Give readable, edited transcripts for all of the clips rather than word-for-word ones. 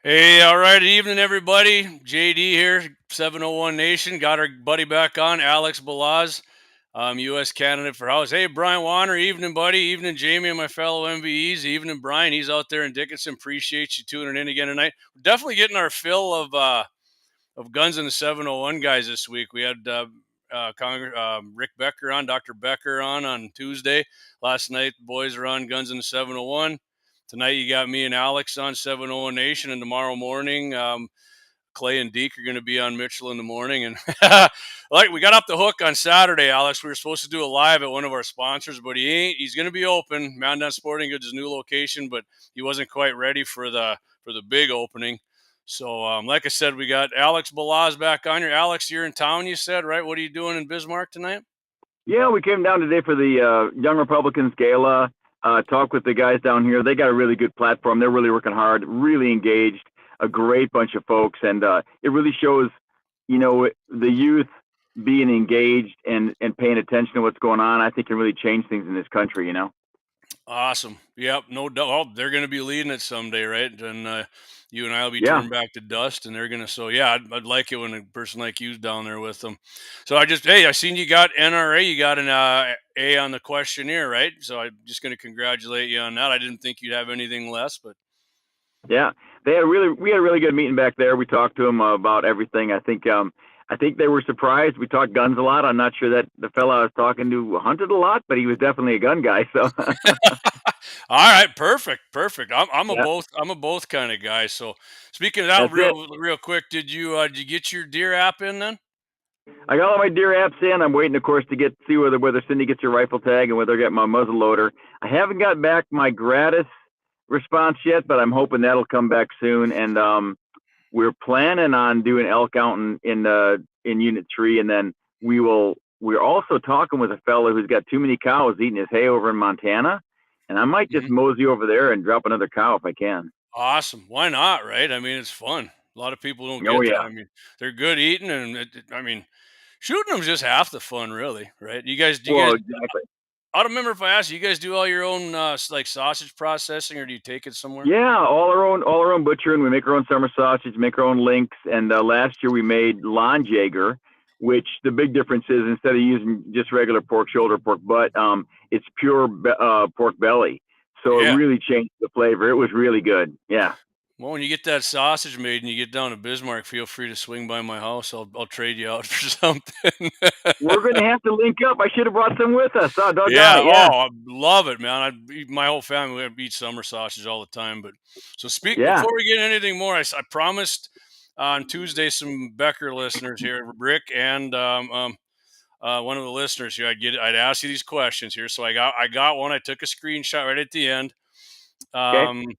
Hey, all right. Evening, everybody. JD here, 701 Nation. Got our buddy back on, Alex Balazs, U.S. candidate for House. Hey, Brian Warner. Evening, buddy. Evening, Jamie and my fellow MVEs. Evening, Brian. He's out there in Dickinson. Appreciate you tuning in again tonight. We're definitely getting our fill of guns in the 701 guys this week. We had Rick Becker on, Dr. Becker on Tuesday. Last night, the boys are on Guns in the 701. Tonight, you got me and Alex on 701 Nation, and tomorrow morning, Clay and Deke are going to be on Mitchell in the morning. And like we got off the hook on Saturday, Alex. We were supposed to do a live at one of our sponsors, but he ain't. He's going to be open. Mandan Sporting Goods' new location, but he wasn't quite ready for the big opening. So, like I said, we got Alex Balazs back on here. Alex, you're in town, you said, right? What are you doing in Bismarck tonight? Yeah, we came down today for the Young Republicans Gala. Talk with the guys down here. They got a really good platform. They're really working hard, really engaged, a great bunch of folks. And it really shows, the youth being engaged and paying attention to what's going on, I think can really change things in this country, Awesome. Yep, no doubt. Well, they're going to be leading it someday, right? And you and I will be turned back to dust, and they're going to. So yeah, I'd like it when a person like you's down there with them. So I seen you got NRA, you got an A on the questionnaire, right? So I'm just going to congratulate you on that. I didn't think you'd have anything less, but yeah, we had a really good meeting back there. We talked to them about everything. I think they were surprised. We talked guns a lot. I'm not sure that the fella I was talking to hunted a lot, but he was definitely a gun guy. So, all right, perfect. I'm a yeah, both kind of guy. So speaking of that, that's it. real quick, did you get your Deer app in then? I got all my deer apps in. I'm waiting, of course, to see whether Cindy gets her rifle tag and whether I get my muzzle loader. I haven't got back my gratis response yet, but I'm hoping that'll come back soon. And we're planning on doing elk out in Unit 3, and then we're also talking with a fellow who's got too many cows eating his hay over in Montana, and I might just mosey over there and drop another cow if I can. Awesome. Why not, right? I mean, it's fun. A lot of people don't Oh get that. yeah. I mean, they're good eating, and I mean, shooting them's just half the fun, really, right? Do you Well, guys? exactly. I don't remember if I asked you. You guys do all your own like sausage processing, or do you take it somewhere? Yeah, all our own butchering. We make our own summer sausage, make our own links, and last year we made Jaeger, which the big difference is instead of using just regular pork shoulder, pork butt, it's pure pork belly. So it Yeah. really changed the flavor. It was really good. Yeah. Well, when you get that sausage made and you get down to Bismarck, feel free to swing by my house. I'll trade you out for something. We're going to have to link up. I should have brought some with us. Oh, doggone Yeah. it. Yeah. Oh, I love it, man. My whole family we eat summer sausage all the time. But so Yeah. before we get anything more, I promised on Tuesday some Becker listeners here, Rick and one of the listeners here. I'd ask you these questions here. So I got one. I took a screenshot right at the end. Okay.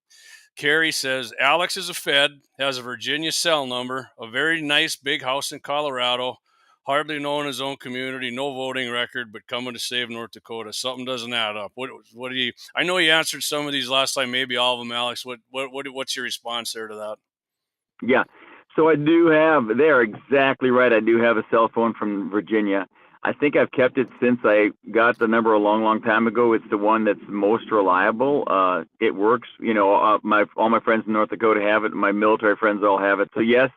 Carrie says Alex is a Fed, has a Virginia cell number, a very nice big house in Colorado, hardly known in his own community, no voting record, but coming to save North Dakota. Something doesn't add up. What do you? I know you answered some of these last time, maybe all of them, Alex. What's your response there to that? Yeah. So I do have, they're exactly right. I do have a cell phone from Virginia. I think I've kept it since I got the number a long time ago. It's the one that's most reliable. It works. All my friends in North Dakota have it. My military friends all have it. So yes,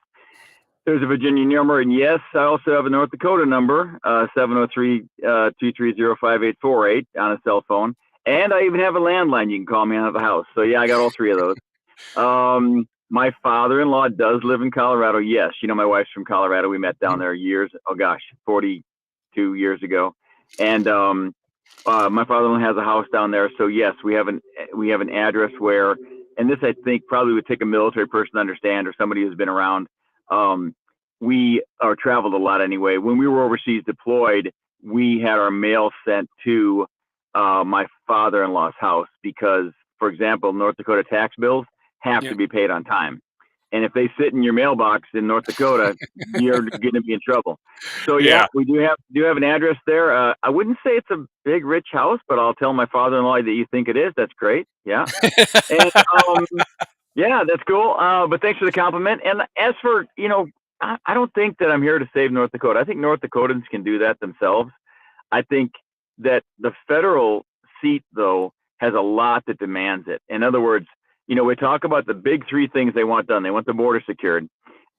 there's a Virginia number, and yes, I also have a North Dakota number, 703-230-5848 on a cell phone, and I even have a landline. You can call me out of the house. So yeah, I got all three of those. My father-in-law does live in Colorado. Yes, my wife's from Colorado. We met down there 42 years ago, and my father-in-law has a house down there. So yes, we have an address where, and this I think probably would take a military person to understand, or somebody who's been around. We are traveled a lot anyway. When we were overseas deployed, we had our mail sent to my father-in-law's house because, for example, North Dakota tax bills have to be paid on time. And if they sit in your mailbox in North Dakota, you're going to be in trouble. So yeah, we do have an address there. I wouldn't say it's a big, rich house, but I'll tell my father-in-law that you think it is. That's great. Yeah. And yeah, that's cool. But thanks for the compliment. And as for, I don't think that I'm here to save North Dakota. I think North Dakotans can do that themselves. I think that the federal seat, though, has a lot that demands it. In other words, we talk about the big three things they want done. They want the border secured.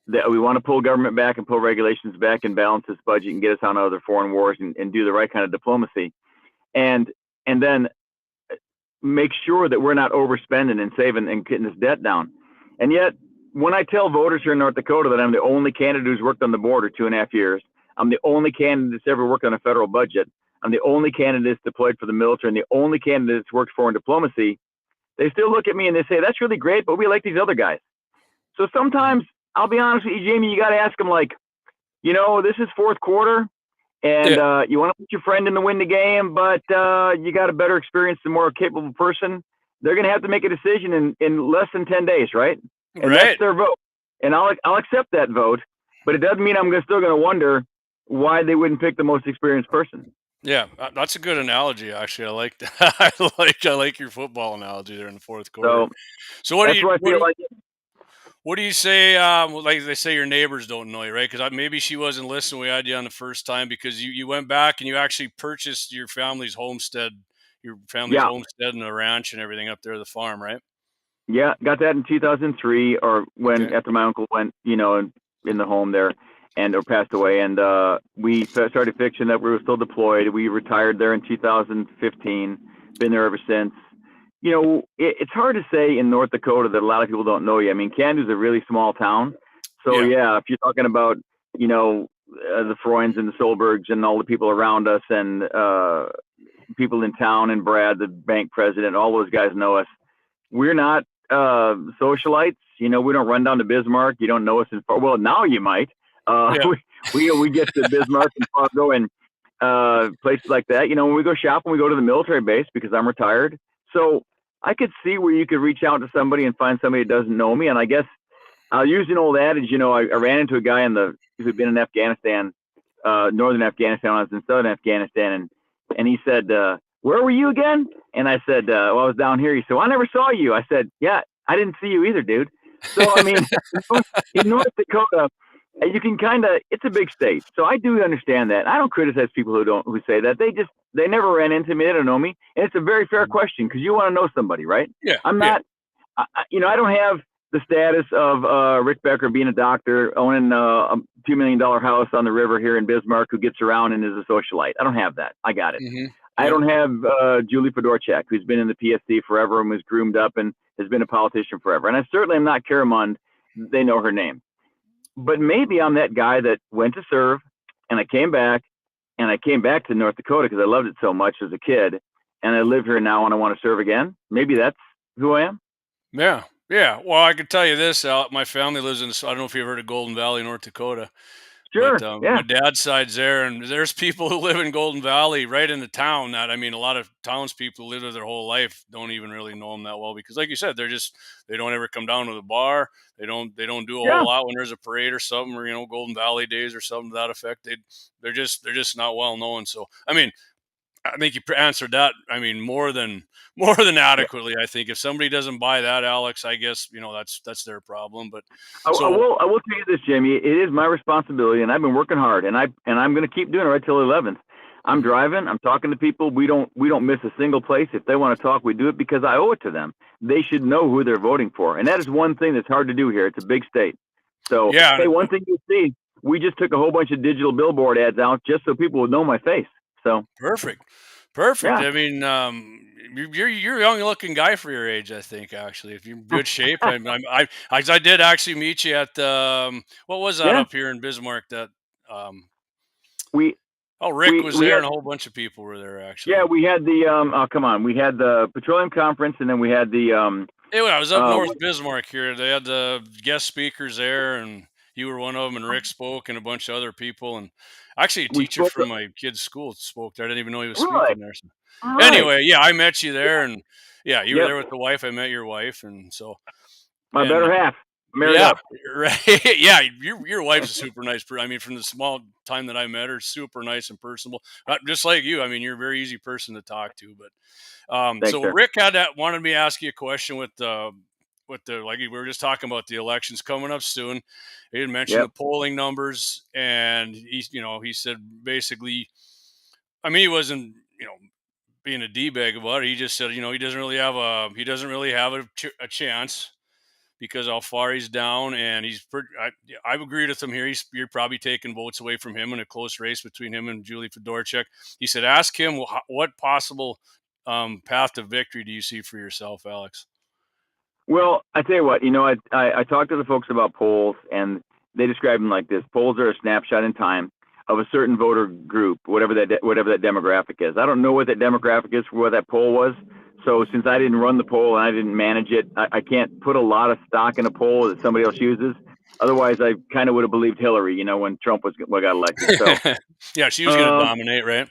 We want to pull government back and pull regulations back and balance this budget and get us out of other foreign wars and do the right kind of diplomacy. And then make sure that we're not overspending and saving and getting this debt down. And yet, when I tell voters here in North Dakota that I'm the only candidate who's worked on the border 2.5 years, I'm the only candidate that's ever worked on a federal budget, I'm the only candidate that's deployed for the military, and the only candidate that's worked foreign diplomacy, they still look at me and they say, that's really great, but we like these other guys. So sometimes, I'll be honest with you, Jamie, you got to ask them, like, this is fourth quarter, and you want to put your friend in the win the game, but you got a better experience, the more capable person. They're going to have to make a decision in less than 10 days, right? And that's their vote. And I'll accept that vote, but it doesn't mean I'm still going to wonder why they wouldn't pick the most experienced person. Yeah, that's a good analogy. Actually, I like that. I like your football analogy there in the fourth quarter. So what do you? What I feel like. What do you say? Like they say, your neighbors don't know you, right? Because maybe she wasn't listening. We had you on the first time because you went back and you actually purchased your family's homestead, and a ranch and everything up there, the farm, right? Yeah, got that in 2003, or after my uncle went, in the home there, or passed away, and we started fixing that. We were still deployed. We retired there in 2015. Been there ever since. It's hard to say in North Dakota that a lot of people don't know you. I mean, Kandu's a really small town, so yeah, if you're talking about, the Freunds and the Solbergs and all the people around us and people in town and Brad, the bank president, all those guys know us. We're not socialites. We don't run down to Bismarck. You don't know us well, now you might. We get to Bismarck and Fargo and places like that. When we go shopping, we go to the military base because I'm retired. So I could see where you could reach out to somebody and find somebody that doesn't know me. And I guess I'll use an old adage. I ran into a guy who'd been in Afghanistan, northern Afghanistan. I was in southern Afghanistan, and he said, where were you again? And I said, well, I was down here. He said, well, I never saw you. I said, yeah, I didn't see you either, dude. So, I mean, in North Dakota, you can it's a big state. So I do understand that. I don't criticize people who say that. They never ran into me. They don't know me. And it's a very fair question because you want to know somebody, right? Yeah. I'm not, I don't have the status of Rick Becker being a doctor, owning a $2 million house on the river here in Bismarck who gets around and is a socialite. I don't have that. I got it. Mm-hmm. I don't have Julie Fedorchak, who's been in the PSC forever and was groomed up and has been a politician forever. And I certainly am not Caramond. They know her name. But maybe I'm that guy that went to serve, and I came back to North Dakota because I loved it so much as a kid, and I live here now and I want to serve again. Maybe that's who I am. Yeah. Yeah. Well, I can tell you this, my family lives I don't know if you've heard of Golden Valley, North Dakota. Sure. But Yeah. my dad's side's there, and there's people who live in Golden Valley, right in the town. That a lot of townspeople who live there their whole life don't even really know them that well because, like you said, they don't ever come down to the bar. They don't do a whole lot when there's a parade or something, or Golden Valley Days or something to that effect. They're just not well known. So I think you answered that. More than adequately. I think if somebody doesn't buy that, Alex, I guess that's their problem. But I will tell you this, Jamie. It is my responsibility, and I've been working hard, and I'm going to keep doing it right till the 11th. I'm driving. I'm talking to people. We don't miss a single place. If they want to talk, we do it because I owe it to them. They should know who they're voting for, and that is one thing that's hard to do here. It's a big state. So hey, one thing you see, we just took a whole bunch of digital billboard ads out just so people would know my face. So perfect. Yeah. You're a young looking guy for your age. I think actually, if you're in good shape, I did actually meet you at what was that up here in Bismarck? That Rick was there and a whole bunch of people were there actually. Yeah, we had the we had the petroleum conference and then we had the I was up north Bismarck here. They had the guest speakers there and you were one of them, and Rick spoke, and a bunch of other people, and actually a teacher from my kid's school spoke there. I didn't even know he was speaking there. So. Anyway, yeah, I met you there, and you were there with the wife. I met your wife, and so my better half. Married yeah, up. Right. Yeah, your wife's a super nice person. From the small time that I met her, super nice and personable. Just like you. You're a very easy person to talk to. But Thanks, so sir. Rick wanted me to ask you a question with the like we were just talking about the elections coming up soon. He had mentioned the polling numbers, and he said basically, he wasn't being a d-bag about it. He just said, he doesn't really have a chance because how far he's down, and I've agreed with him here. You're probably taking votes away from him in a close race between him and Julie Fedorchuk. He said, ask him what possible path to victory do you see for yourself, Alex? Well, I tell you what, I talked to the folks about polls, and they describe them like this: polls are a snapshot in time of a certain voter group, whatever that demographic is. I don't know what that demographic is for what that poll was. So since I didn't run the poll and I didn't manage it, I can't put a lot of stock in a poll that somebody else uses. Otherwise, I kind of would have believed Hillary, when Trump got elected. So yeah, she was going to dominate, right?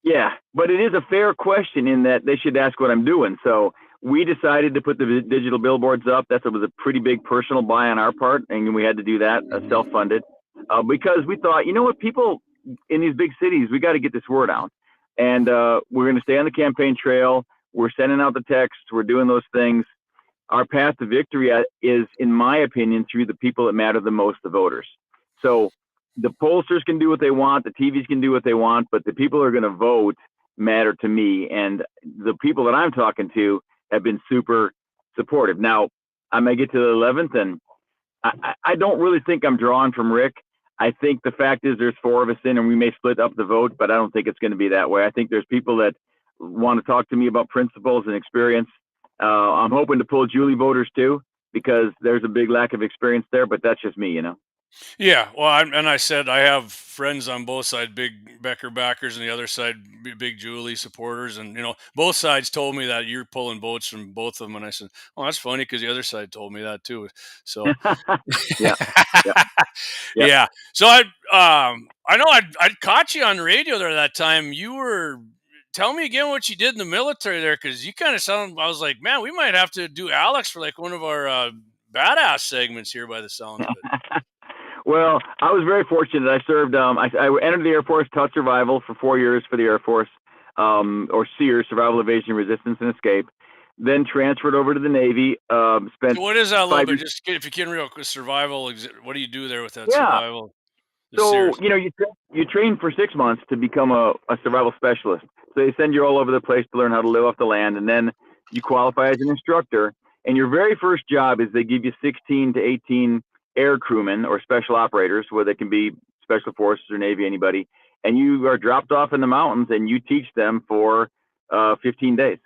Yeah, but it is a fair question in that they should ask what I'm doing. So we decided to put the digital billboards up. That was a pretty big personal buy on our part, and we had to do that self-funded because we thought, people in these big cities, we got to get this word out, and we're going to stay on the campaign trail. We're sending out the texts. We're doing those things. Our path to victory is, in my opinion, through the people that matter the most, the voters. So the pollsters can do what they want, the TVs can do what they want, but the people who are going to vote matter to me. And the people that I'm talking to have been super supportive. Now, I may get to the 11th, and I don't really think I'm drawing from Rick. I think the fact is there's 4 of us in, and we may split up the vote, but I don't think it's going to be that way. I think there's people that want to talk to me about principles and experience. I'm hoping to pull Julie voters too, because there's a big lack of experience there, but that's just me, Yeah, well, I said I have friends on both sides, big Becker backers, and the other side, big Julie supporters, and both sides told me that you're pulling votes from both of them, and I said, "Oh, that's funny," because the other side told me that too. So, yeah, yeah, yeah. yeah. So I know I'd caught you on the radio there that time. You were. Tell me again what you did in the military there, because you kind of sound. I was like, man, we might have to do Alex for like one of our badass segments here by the sounds of it. Well, I was very fortunate. I served. I entered the Air Force, taught survival for 4 years for the Air Force, or SEER, Survival, Evasion, Resistance, and Escape. Then transferred over to the Navy. Spent. So what is that a little bit? Just if you can real quick, survival. What do you do there with that Yeah. survival? So you train for 6 months to become a survival specialist. So they send you all over the place to learn how to live off the land, and then you qualify as an instructor. And your very first job is they give you 16 to 18 air crewmen or special operators, where they can be special forces or Navy, anybody, and you are dropped off in the mountains and you teach them for 15 days.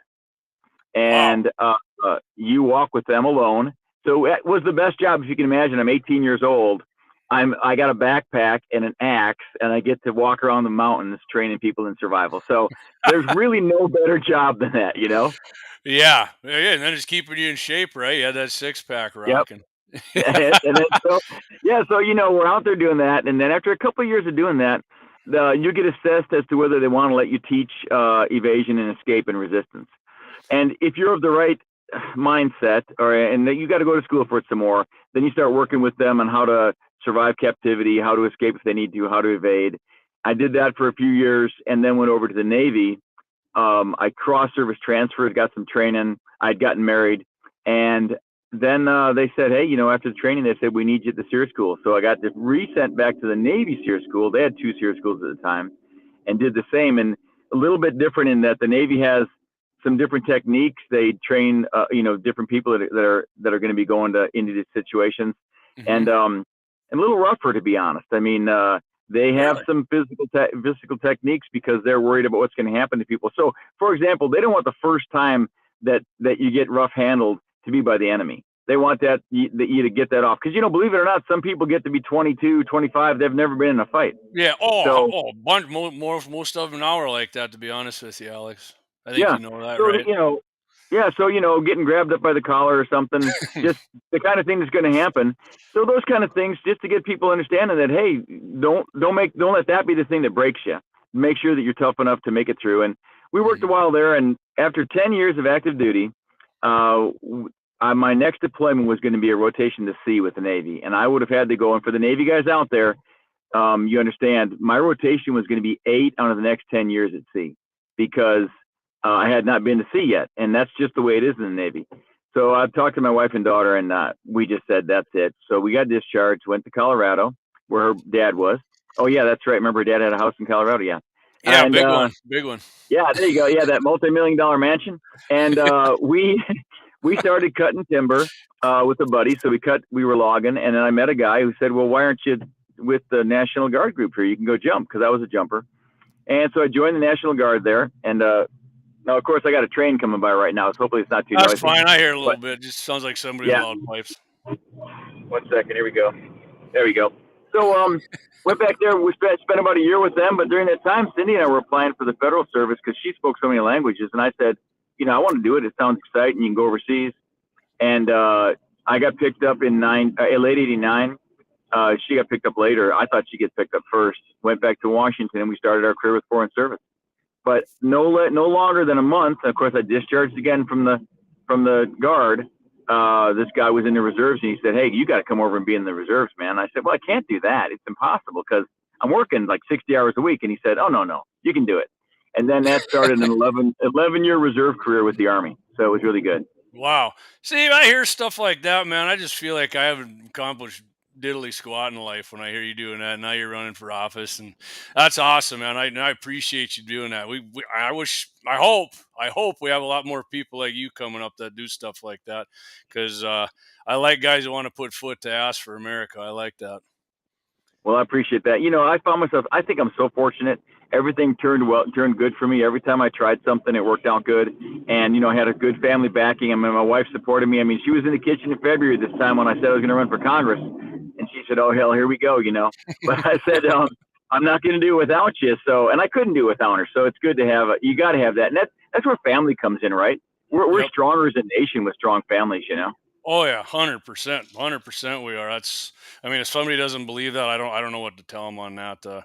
And you walk with them alone. So it was the best job, if you can imagine. I'm 18 years old. I got a backpack and an axe, and I get to walk around the mountains training people in survival. So there's really no better job than that, Yeah, and then it's keeping you in shape, right? Yeah, that 6-pack rocking. Yep. and then so we're out there doing that, and then after a couple of years of doing that, you get assessed as to whether they want to let you teach evasion and escape and resistance. And if you're of the right mindset, and you got to go to school for it some more, then you start working with them on how to survive captivity, how to escape if they need to, how to evade. I did that for a few years, and then went over to the Navy. I cross-service transferred, got some training. I'd gotten married, and then they said, hey, after the training, they said, we need you at the SEER school. So I got resent back to the Navy SEER school. They had 2 SEER schools at the time, and did the same. And a little bit different in that the Navy has some different techniques. They train, different people that are going to be going into these situations, and a little rougher, to be honest. I mean, they have some physical techniques because they're worried about what's going to happen to people. So, for example, they don't want the first time that you get rough handled to be by the enemy. They want you to get that off. Because, believe it or not, some people get to be 22, 25. They've never been in a fight. Yeah. Bunch most of them now are like that, to be honest with you, Alex. I think you know that, so, right? So, getting grabbed up by the collar or something, just the kind of thing that's going to happen. So those kind of things, just to get people understanding that, hey, don't let that be the thing that breaks you. Make sure that you're tough enough to make it through. And we worked a while there, and after 10 years of active duty, my next deployment was going to be a rotation to sea with the Navy, and I would have had to go. And for the Navy guys out there, you understand, my rotation was going to be 8 out of the next 10 years at sea, because I had not been to sea yet, and that's just the way it is in the Navy. So I talked to my wife and daughter, and we just said, that's it. So we got discharged, went to Colorado, where her dad was. Oh, yeah, that's right. Remember, her dad had a house in Colorado? Yeah. Yeah, And big one, big one. yeah, there you go. Yeah, that multi-million-dollar mansion. And we started cutting timber with a buddy. So we were logging, and then I met a guy who said, "Well, why aren't you with the National Guard group here? You can go jump," because I was a jumper. And so I joined the National Guard there. And now, of course, I got a train coming by right now, so hopefully it's not too That's noisy. fine. I hear a But little bit. It just sounds like somebody's yeah, loud pipes. 1 second. Here we go. There we go. So went back there. We spent about a year with them. But during that time, Cindy and I were applying for the federal service because she spoke so many languages. And I said, I want to do it. It sounds exciting. You can go overseas. And I got picked up in late '89. She got picked up later. I thought she'd get picked up first. Went back to Washington, and we started our career with foreign service. But no longer than a month. Of course, I discharged again from the Guard. This guy was in the reserves, and he said, "Hey, you got to come over and be in the reserves, man." I said, "Well, I can't do that. It's impossible because I'm working like 60 hours a week." And he said, "Oh, no, you can do it." And then that started an 11-year reserve career with the Army. So it was really good. Wow. See, I hear stuff like that, man. I just feel like I haven't accomplished diddly squat in life when I hear you doing that. Now you're running for office, and that's awesome, man. I appreciate you doing that. I hope we have a lot more people like you coming up that do stuff like that, because I like guys who want to put foot to ass for America. I like that. Well, I appreciate that. I found myself, I think I'm so fortunate. Everything turned good for me. Every time I tried something, it worked out good. And, I had a good family backing. I mean, my wife supported me. I mean, she was in the kitchen in February this time when I said I was going to run for Congress. And she said, "Oh, hell, here we go. But I said, I'm not going to do it without you. So, and I couldn't do it without her. So it's good to have, you got to have that. And that's where family comes in, right? We're Yep. stronger as a nation with strong families. Oh yeah, 100%, 100%. We are. I mean, if somebody doesn't believe that, I don't know what to tell them on that. Well,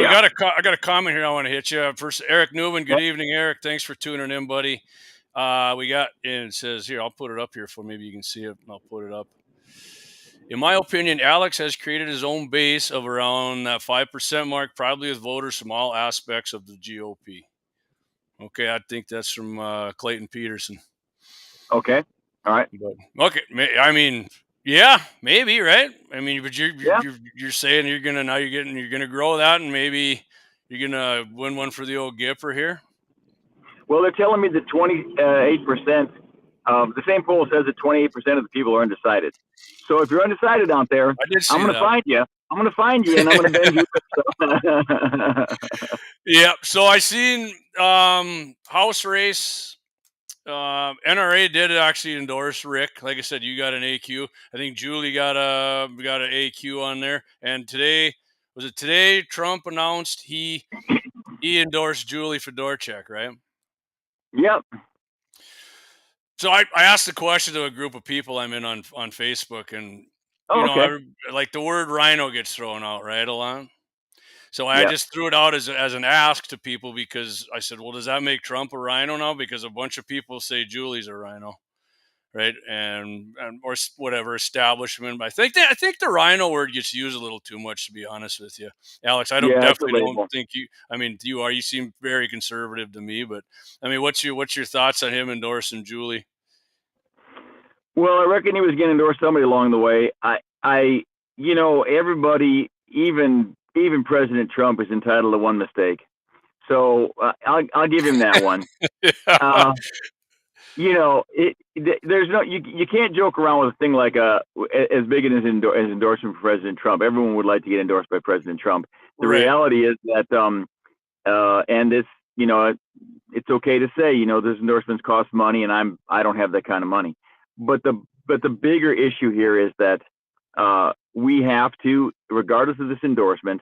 Yeah. I got a comment here I want to hit you. First, Eric Newman. Good Okay. evening, Eric. Thanks for tuning in, buddy. We got, and it says here, I'll put it up here for maybe you can see it. I'll put it up. In my opinion, Alex has created his own base of around that 5% mark, probably with voters from all aspects of the GOP. Okay, I think that's from Clayton Peterson. Okay. All right. But okay, I mean, yeah, maybe, right? I mean, but Yeah. you're saying you're gonna grow that, and maybe you're gonna win one for the old Gipper here. Well, they're telling me that 28%, the same poll says that 28% of the people are undecided. So if you're undecided out there, I did I'm see going to that. find you. I'm going to find you, and I'm going to bend you. Yeah. So I seen House race. NRA did actually endorse Rick. Like I said, you got an AQ. I think Julie got an AQ on there. And today Trump announced he endorsed Julie Fedorchak, right? Yep. So I asked the question to a group of people I'm in on Facebook, and Oh, okay. like the word rhino gets thrown out right a lot. So I Yeah. just threw it out as an ask to people, because I said, well, does that make Trump a rhino now? Because a bunch of people say Julie's a rhino, right? And or whatever establishment. But I think the rhino word gets used a little too much, to be honest with you, Alex. I Yeah, it's a definitely don't label. think you. I mean, you seem very conservative to me, but I mean, what's your thoughts on him endorsing Julie? Well, I reckon he was going to endorse somebody along the way. Everybody, even President Trump, is entitled to one mistake. So I'll give him that one. Yeah. Uh, there's no you can't joke around with a thing like as big as endorsement for President Trump. Everyone would like to get endorsed by President Trump. The Right. reality is that and this it's okay to say those endorsements cost money, and I don't have that kind of money. But the bigger issue here is that we have to, regardless of this endorsement,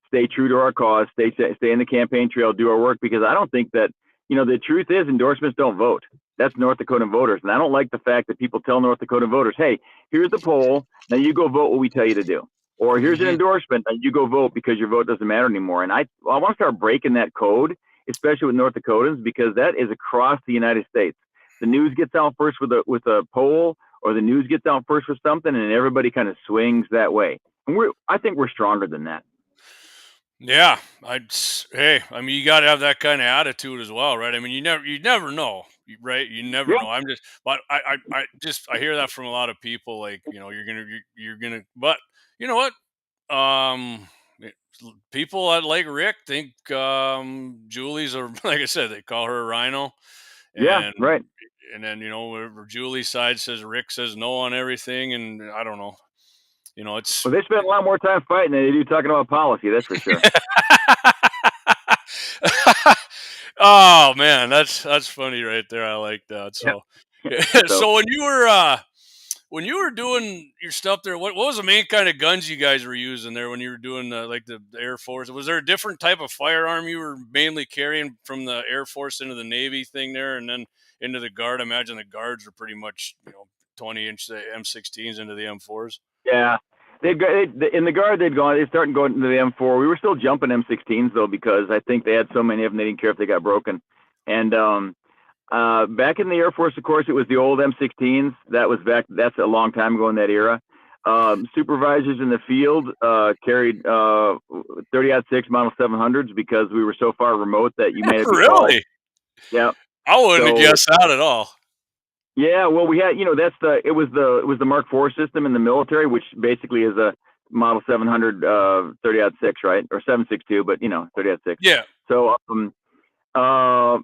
stay true to our cause, stay in the campaign trail, do our work, because I don't think that the truth is endorsements don't vote. That's North Dakota voters, and I don't like the fact that people tell North Dakota voters, "Hey, here's the poll. Now you go vote what we tell you to do." Or here's an Hmm. endorsement, and you go vote because your vote doesn't matter anymore. And I want to start breaking that code, especially with North Dakotans, because that is across the United States. The news gets out first with a poll, or the news gets out first with something, and everybody kind of swings that way. And I think we're stronger than that. Yeah, hey, I mean, you got to have that kind of attitude as well, right? I mean, you never know, right? You never Yeah. know. But I hear that from a lot of people. Like, you're gonna, but you know what? Um, people like Rick think Julie's a like I said, they call her a rhino, Yeah, and right. then wherever Julie's side says Rick says no on everything, and I don't know, it's. Well, they spend a lot more time fighting than they do talking about policy. That's for sure. Oh man, that's funny right there. I like that. Yeah. So, So so when you were doing your stuff there, what was the main kind of guns you guys were using there when you were doing like the Air Force? Was there a different type of firearm you were mainly carrying from the Air Force into the Navy thing there, and then into the Guard? I imagine the Guards are pretty much 20-inch M16s into the M4s. yeah, in the Guard they'd gone. They started going into the M4. We were still jumping M16s though because I think they had so many of them they didn't care if they got broken. And back in the Air Force, of course, it was the old M16s. That's a long time ago in that era. Supervisors in the field carried 30-06 Model 700s because we were so far remote that you may have to call. Really? Yeah. I wouldn't have guessed that at all. Yeah, well, we had, it was the Mark IV system in the military, which basically is a Model 700 30-06, right, or 762, but 30-06. Yeah. So,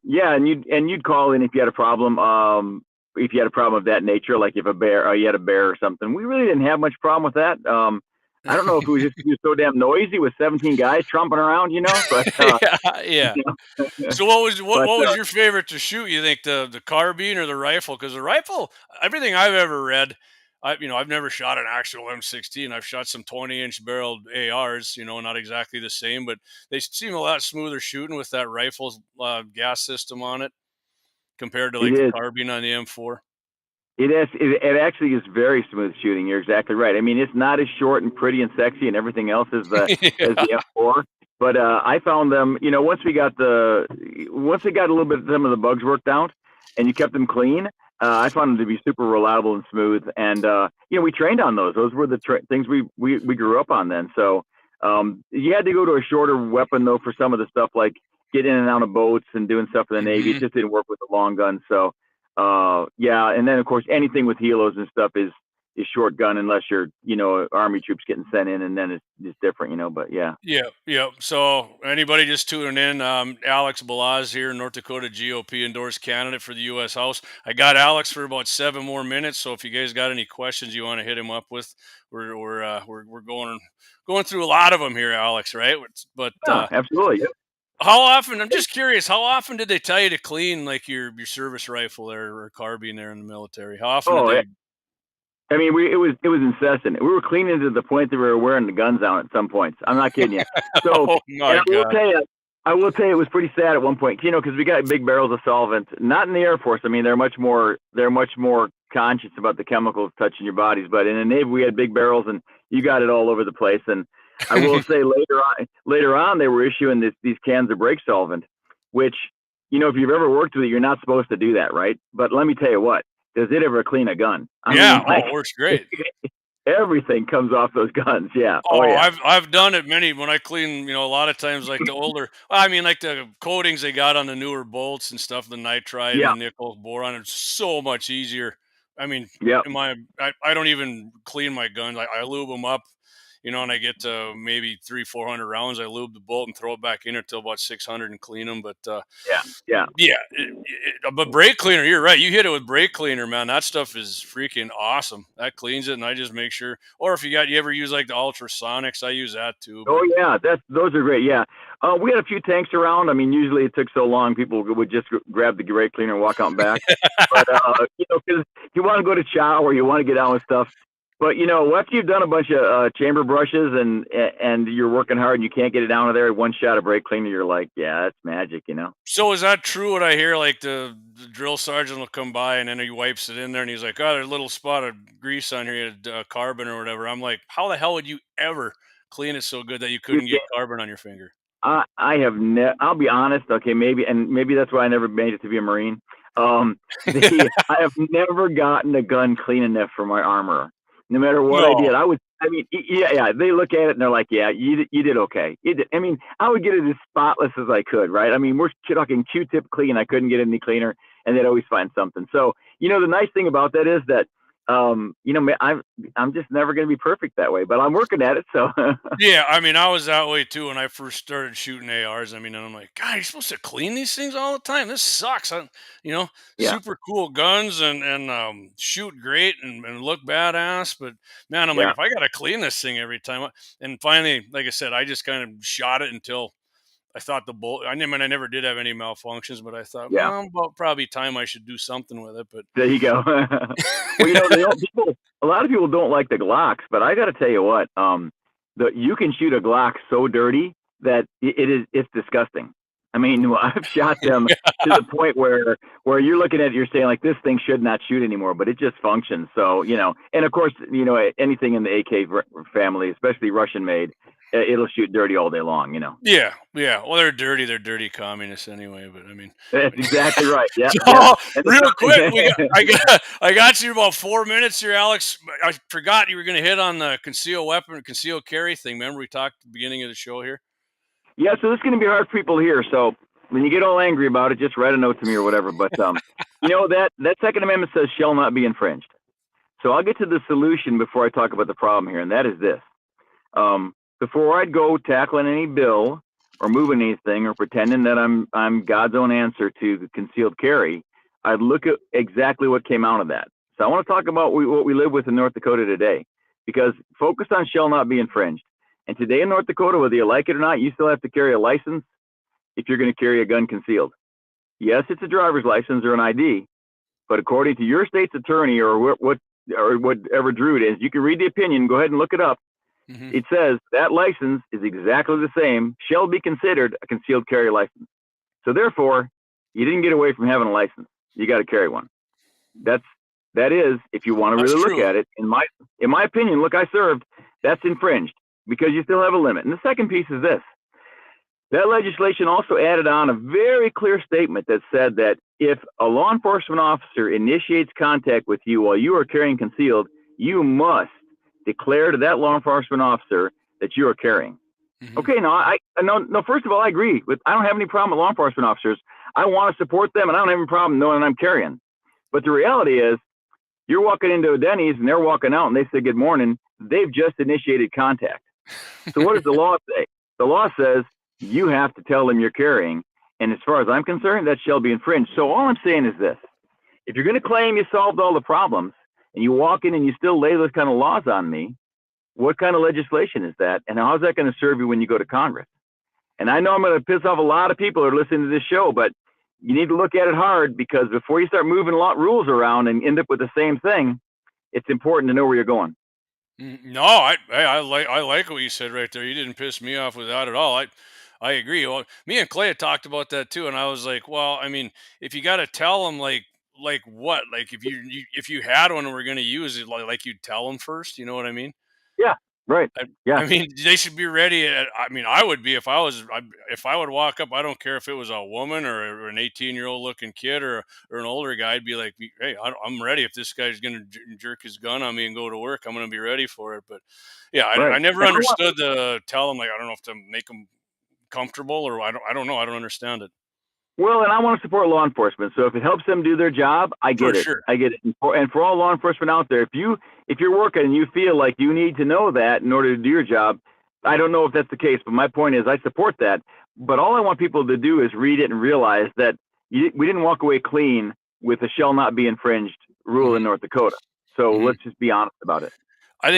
yeah, and you'd call in if you had a problem. If you had a problem of that nature, like if you had a bear or something. We really didn't have much problem with that. I don't know if it was just so damn noisy with 17 guys tromping around, but yeah. So what was your favorite to shoot? You think the carbine or the rifle? Because the rifle, everything I've ever read, I've never shot an actual M16. I've shot some 20-inch barreled ARs. Not exactly the same, but they seem a lot smoother shooting with that rifle's gas system on it compared to like the carbine on the M4. It is. It actually is very smooth shooting. You're exactly right. I mean, it's not as short and pretty and sexy and everything else as the as the M4. But I found them. Once it got a little bit some of the bugs worked out, and you kept them clean, I found them to be super reliable and smooth. And we trained on those. Those were the things we grew up on then. So you had to go to a shorter weapon though for some of the stuff like getting in and out of boats and doing stuff for the Navy. It just didn't work with the long gun. So. Yeah, and then of course anything with helos and stuff is short gun unless you're Army troops getting sent in, and then it's different, But yeah. Yeah. So anybody just tuning in, Alex Balazs here, North Dakota GOP endorsed candidate for the U.S. House. I got Alex for about 7 more minutes, so if you guys got any questions you want to hit him up with, we're going through a lot of them here, Alex. Right? But absolutely. How often? I'm just curious. How often did they tell you to clean like your service rifle there or carbine there in the military? How often did they? I mean, it was incessant. We were cleaning to the point that we were wearing the guns out at some points. I'm not kidding you. So oh my God. I will tell you, it was pretty sad at one point. Because we got big barrels of solvent. Not in the Air Force. I mean, they're much more conscious about the chemicals touching your bodies. But in the Navy, we had big barrels, and you got it all over the place. And I will say later on, they were issuing these cans of brake solvent, which, if you've ever worked with it, you're not supposed to do that, right? But let me tell you what, does it ever clean a gun? I mean, it works great. Everything comes off those guns, yeah. Yeah. I've done it when I clean, a lot of times like the older, like the coatings they got on the newer bolts and stuff, the nitride and nickel boron, it's so much easier. I mean, I don't even clean my guns. I lube them up. And I get to maybe 300-400 rounds. I lube the bolt and throw it back in until about 600 and clean them. But but brake cleaner, you're right. You hit it with brake cleaner, man. That stuff is freaking awesome. That cleans it, and I just make sure. Or if you ever use like the ultrasonics, I use that too. But. Oh yeah, those are great. Yeah, we had a few tanks around. I mean, usually it took so long, people would just grab the brake cleaner and walk out and back. But because you want to go to chow or you want to get on with stuff. But after you've done a bunch of chamber brushes and you're working hard and you can't get it out of there, one shot of brake cleaner, you're like, yeah, that's magic, So is that true? What I hear, like the drill sergeant will come by and then he wipes it in there and he's like, oh, there's a little spot of grease on here, carbon or whatever. I'm like, how the hell would you ever clean it so good that you couldn't get carbon on your finger? I have I'll be honest. Okay, maybe that's why I never made it to be a Marine. I have never gotten a gun clean enough for my armorer. No matter what I did, they look at it and they're like, yeah, you did okay. I mean, I would get it as spotless as I could, right? I mean, we're talking Q-tip clean. I couldn't get it any cleaner, and they'd always find something. So, the nice thing about that is that I'm just never going to be perfect that way, but I'm working at it. So Yeah, I mean, I was that way too when I first started shooting ARs. I mean, and I'm like, God, you're supposed to clean these things all the time. This sucks. You know, yeah, super cool guns and shoot great and look badass. But man, I'm like, yeah, if I gotta clean this thing every time, and finally, like I said, I just kind of shot it until I thought the bullet. I never did have any malfunctions, but I thought, yeah. well, about probably time I should do something with it. But There you go. Well, a lot of people don't like the Glocks, but I got to tell you what, you can shoot a Glock so dirty that it's disgusting. I mean, I've shot them to the point where you're looking at it, you're saying like this thing should not shoot anymore, but it just functions. So and of course, anything in the AK family, especially Russian made, it'll shoot dirty all day long. yeah, yeah. Well, they're dirty. They're dirty communists anyway. But I mean, That's exactly right. Yeah, yeah. so And real quick, the, I got you about 4 minutes here, Alex. I forgot you were going to hit on the concealed weapon, concealed carry thing. Remember we talked at the beginning of the show here. Yeah, so this is going to be hard for people to hear. So when you get all angry about it, just write a note to me or whatever. But that Second Amendment says shall not be infringed. So I'll get to the solution before I talk about the problem here, and that is this: before I'd go tackling any bill or moving anything or pretending that I'm God's own answer to the concealed carry, I'd look at exactly what came out of that. So I want to talk about what we live with in North Dakota today, because focus on shall not be infringed. And today in North Dakota, whether you like it or not, you still have to carry a license if you're going to carry a gun concealed. Yes, it's a driver's license or an ID, but according to your state's attorney or whatever Drew it is, you can read the opinion. Go ahead and look it up. Mm-hmm. It says that license is exactly the same, shall be considered a concealed carry license. So therefore, you didn't get away from having a license. You got to carry one. That is, if you want to That's really look true. at it, in my opinion, look, I served, that's infringed because you still have a limit. And the second piece is this: that legislation also added on a very clear statement that said that if a law enforcement officer initiates contact with you while you are carrying concealed, you must declare to that law enforcement officer that you are carrying. Mm-hmm. Okay, no. First of all, I agree with. I don't have any problem with law enforcement officers. I want to support them, and I don't have any problem knowing I'm carrying. But the reality is, you're walking into a Denny's and they're walking out, and they say good morning. They've just initiated contact. So what does the law say? The law says you have to tell them you're carrying. And as far as I'm concerned, that shall be infringed. So all I'm saying is this: if you're going to claim you solved all the problems and you walk in and you still lay those kind of laws on me, what kind of legislation is that? And how's that going to serve you when you go to Congress? And I know I'm going to piss off a lot of people who are listening to this show, but you need to look at it hard, because before you start moving a lot of rules around and end up with the same thing, it's important to know where you're going. No, I like what you said right there. You didn't piss me off with that at all. I agree. Well, me and Clay had talked about that too, and I was like, well, I mean, if you got to tell them like what, like if you had one and we're going to use it, like you'd tell them first. You know what I mean? Yeah, right. I, Yeah, I mean, they should be ready. I mean, I would be if I would walk up. I don't care if it was a woman or an 18-year-old looking kid or an older guy. I'd be like, hey, I'm ready. If this guy's going to jerk his gun on me and go to work, I'm going to be ready for it. But yeah, right. I never And understood the tell them, like, I don't know if to make them comfortable or I don't know. I don't understand it I want to support law enforcement. So if it helps them do their job, I for get it. sure. I get it. And for all law enforcement out there, if you're working and you feel like you need to know that in order to do your job, I don't know if that's the case, but my point is I support that. But all I want people to do is read it and realize that we didn't walk away clean with a shall not be infringed rule in Hmm. North Dakota. So Hmm. let's just be honest about it. I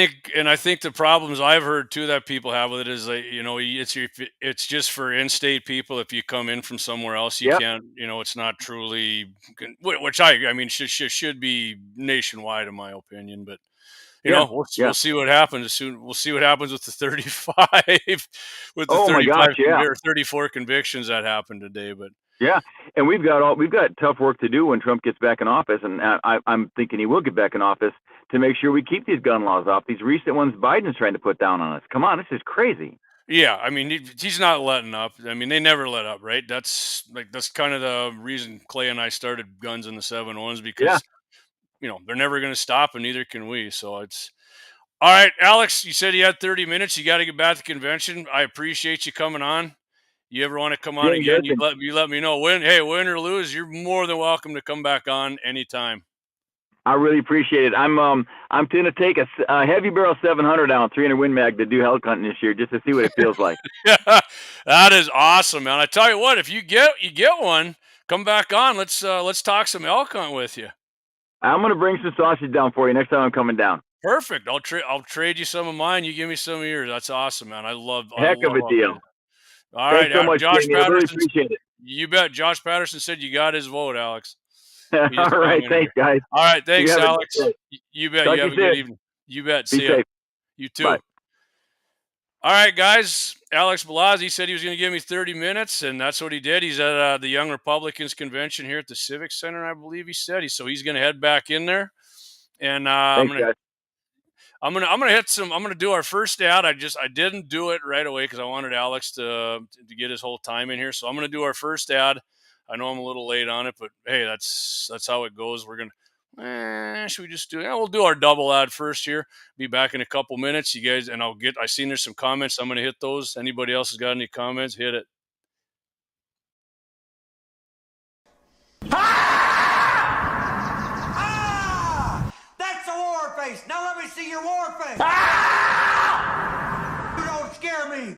think the problems I've heard too that people have with it is like, it's just for in-state people. If you come in from somewhere else, you Yep. can't, it's not truly, which I mean, should be nationwide in my opinion, but Yeah. we'll Yeah. see what happens soon. We'll see what happens with the 35, with the Oh my gosh. 35 Yeah. or 34 convictions that happened today. But Yeah, and we've got tough work to do when Trump gets back in office, and I'm thinking he will get back in office to make sure we keep these gun laws off. These recent ones Biden's trying to put down on us. Come on, this is crazy. yeah, I mean, he's not letting up. I mean, they never let up, right? That's kind of the reason Clay and I started Guns in the 701s, Yeah, because they're never going to stop, and neither can we. So it's all right, Alex. You said you had 30 minutes. You got to get back to convention. I appreciate you coming on. You ever want to come on yeah, again? You let me know. Win or lose, you're more than welcome to come back on anytime. I really appreciate it. I'm going to take a heavy barrel 700 ounce 300 Win Mag to do elk hunting this year just to see what it feels like. Yeah, that is awesome, man. I tell you what, if you get one, come back on. Let's talk some elk hunt with you. I'm going to bring some sausage down for you next time I'm coming down. Perfect. I'll trade you some of mine. You give me some of yours. That's awesome, man. I love Heck of a deal. All Thanks right, so much, Josh Jamie. I really Patterson. appreciate it. You bet. Josh Patterson said you got his vote, Alex. All right, thanks, guys. All right, thanks, Alex. You bet. Talk you have a good evening. You bet. Be See safe. ya. You too. Bye. All right, guys. Alex Balazs, he said he was going to give me 30 minutes, and that's what he did. He's at the Young Republicans convention here at the Civic Center, I believe he said. So he's going to head back in there, and Thanks, guys. I'm gonna do our first ad. I didn't do it right away because I wanted Alex to get his whole time in here. So I'm gonna do our first ad. I know I'm a little late on it, but hey, that's how it goes. We're gonna should we just do it? Yeah, we'll do our double ad first here. Be back in a couple minutes, you guys, and I seen there's some comments. I'm gonna hit those. Anybody else has got any comments? Hit it. That's a war face. Now let me see your war face. You don't scare me.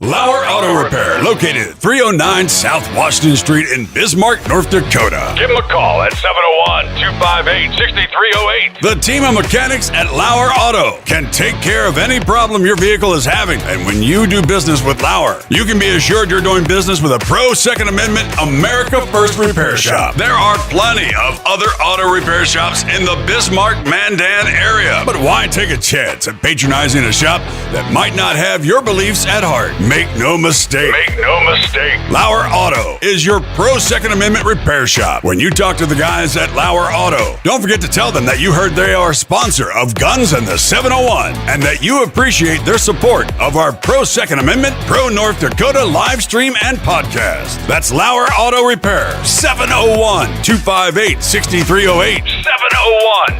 Lauer Auto Repair, located at 309 South Washington Street in Bismarck, North Dakota. Give them a call at 701-258-6308. The team of mechanics at Lauer Auto can take care of any problem your vehicle is having. And when you do business with Lauer, you can be assured you're doing business with a pro Second Amendment America First repair shop. There are plenty of other auto repair shops in the Bismarck-Mandan area. But why take a chance at patronizing a shop that might not have your beliefs at heart? Make no mistake. Make no mistake. Lauer Auto is your pro Second Amendment repair shop. When you talk to the guys at Lauer Auto, don't forget to tell them that you heard they are a sponsor of Guns and the 701 and that you appreciate their support of our pro Second Amendment, pro North Dakota live stream and podcast. That's Lauer Auto Repair, 701-258-6308.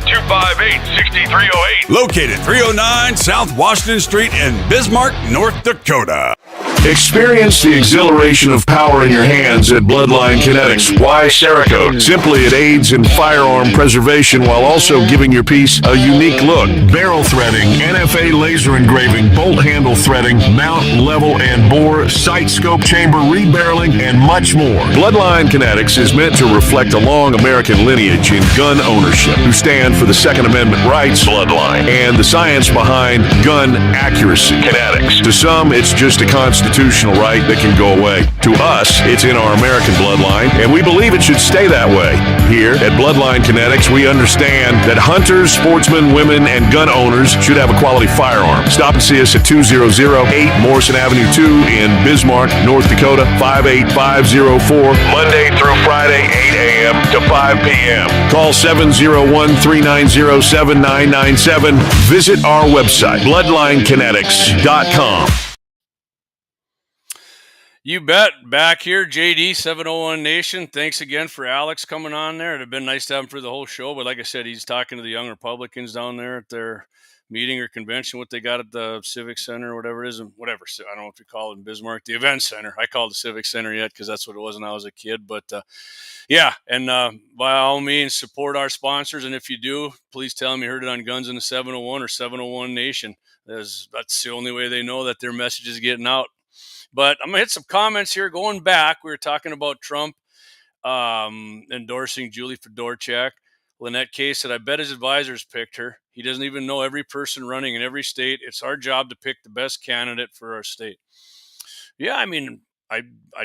701-258-6308. Located 309 South Washington Street in Bismarck, North Dakota. Experience the exhilaration of power in your hands at Bloodline Kinetics. Why Cerakote? Simply, it aids in firearm preservation while also giving your piece a unique look. Barrel threading, NFA laser engraving, bolt handle threading, mount, level, and bore, sight scope chamber, rebarreling, and much more. Bloodline Kinetics is meant to reflect a long American lineage in gun ownership, who stand for the Second Amendment rights, Bloodline, and the science behind gun accuracy. Kinetics. To some, it's just a constitutional right that can go away. To us, it's in our American bloodline, and we believe it should stay that way. Here at Bloodline Kinetics, we understand that hunters, sportsmen, women, and gun owners should have a quality firearm. Stop and see us at 2008 Morrison Avenue 2 in Bismarck, North Dakota, 58504, Monday through Friday, 8 a.m. to 5 p.m. Call 701-390-7997. Visit our website, bloodlinekinetics.com. You bet. Back here, JD, 701Nation. Thanks again for Alex coming on there. It'd have been nice to have him for the whole show, but like I said, he's talking to the Young Republicans down there at their meeting or convention, what they got at the Civic Center or whatever it is, whatever. I don't know if you call it in Bismarck, the event center. I call it the Civic Center yet because that's what it was when I was a kid. But yeah, and by all means, support our sponsors. And if you do, please tell them you heard it on Guns in the 701 or 701 Nation. That's the only way they know that their message is getting out. But I'm going to hit some comments here. Going back, we were talking about Trump endorsing Julie Fedorchak. Lynette K said, I bet his advisors picked her. He doesn't even know every person running in every state. It's our job to pick the best candidate for our state. Yeah, I mean, I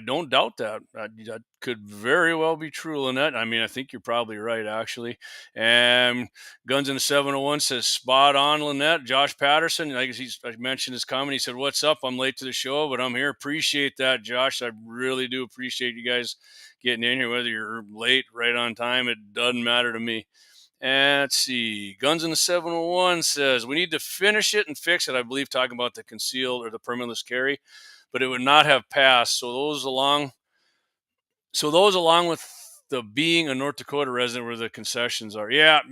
don't doubt that. That could very well be true, Lynette. I mean, I think you're probably right, actually. And Guns in the 701 says, spot on, Lynette. Josh Patterson, I mentioned his comment. He said, what's up? I'm late to the show, but I'm here. Appreciate that, Josh. I really do appreciate you guys getting in here, whether you're late, right on time. It doesn't matter to me. And let's see. Guns in the 701 says, we need to finish it and fix it. I believe talking about the concealed or the permitless carry. But it would not have passed. So those along with the being a North Dakota resident where the concessions are. Yeah,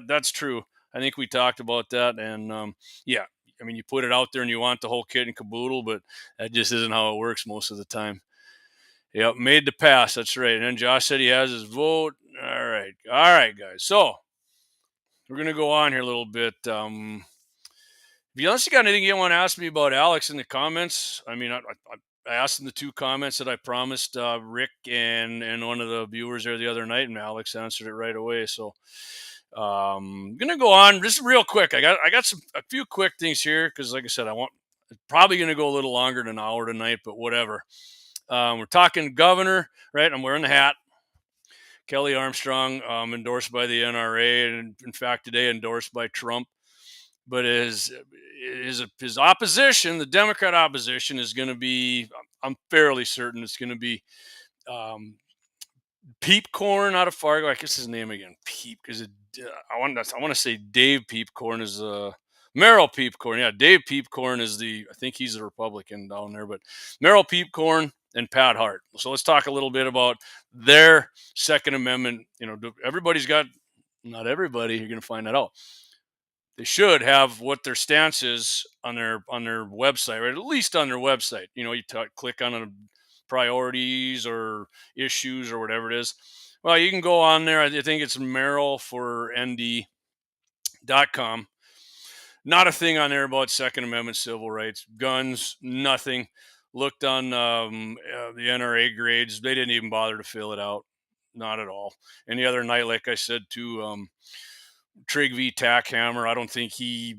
that's true. I think we talked about that. And yeah, I mean, you put it out there and you want the whole kit and caboodle, but that just isn't how it works most of the time. Yep, made the pass. That's right. And then Josh said he has his vote. All right. right, guys. So we're gonna go on here a little bit. If you honestly got anything you want to ask me about Alex in the comments, I mean, I asked him the 2 comments that I promised Rick and one of the viewers there the other night, and Alex answered it right away. So gonna go on just real quick. I got a few quick things here because, like I said, probably gonna go a little longer than an hour tonight, but whatever. We're talking governor, right? I'm wearing the hat. Kelly Armstrong, endorsed by the NRA, and in fact today endorsed by Trump. But his opposition, the Democrat opposition, is going to be, I'm fairly certain it's going to be Peep Corn out of Fargo. I guess his name again, Peep, because I want to say Dave Peep Corn is Merrill Peep Corn. Yeah, Dave Peep Corn is I think he's a Republican down there, but Merrill Peep Corn and Pat Hart. So let's talk a little bit about their Second Amendment. You know, everybody's got, not everybody, you're going to find that out. They should have what their stance is on their website, right? At least on their website. You know, you click on priorities or issues or whatever it is. Well, you can go on there. I think it's merrill4nd.com. Not a thing on there about Second Amendment civil rights, guns, nothing. Looked on the NRA grades. They didn't even bother to fill it out. Not at all. And the other night, like I said, too, Trig v. Tackhammer. I don't think he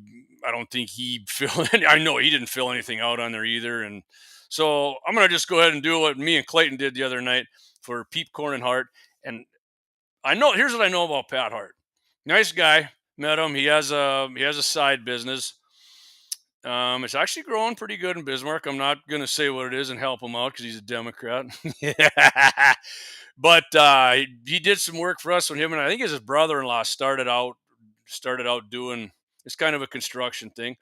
filled any. I know he didn't fill anything out on there either. And so I'm gonna just go ahead and do what me and Clayton did the other night for Peep Corn and Hart. And here's what I know about Pat Hart. Nice guy. Met him. He has a side business. It's actually growing pretty good in Bismarck. I'm not gonna say what it is and help him out because he's a Democrat. But he did some work for us when him and I think his brother-in-law started out doing, it's kind of a construction thing.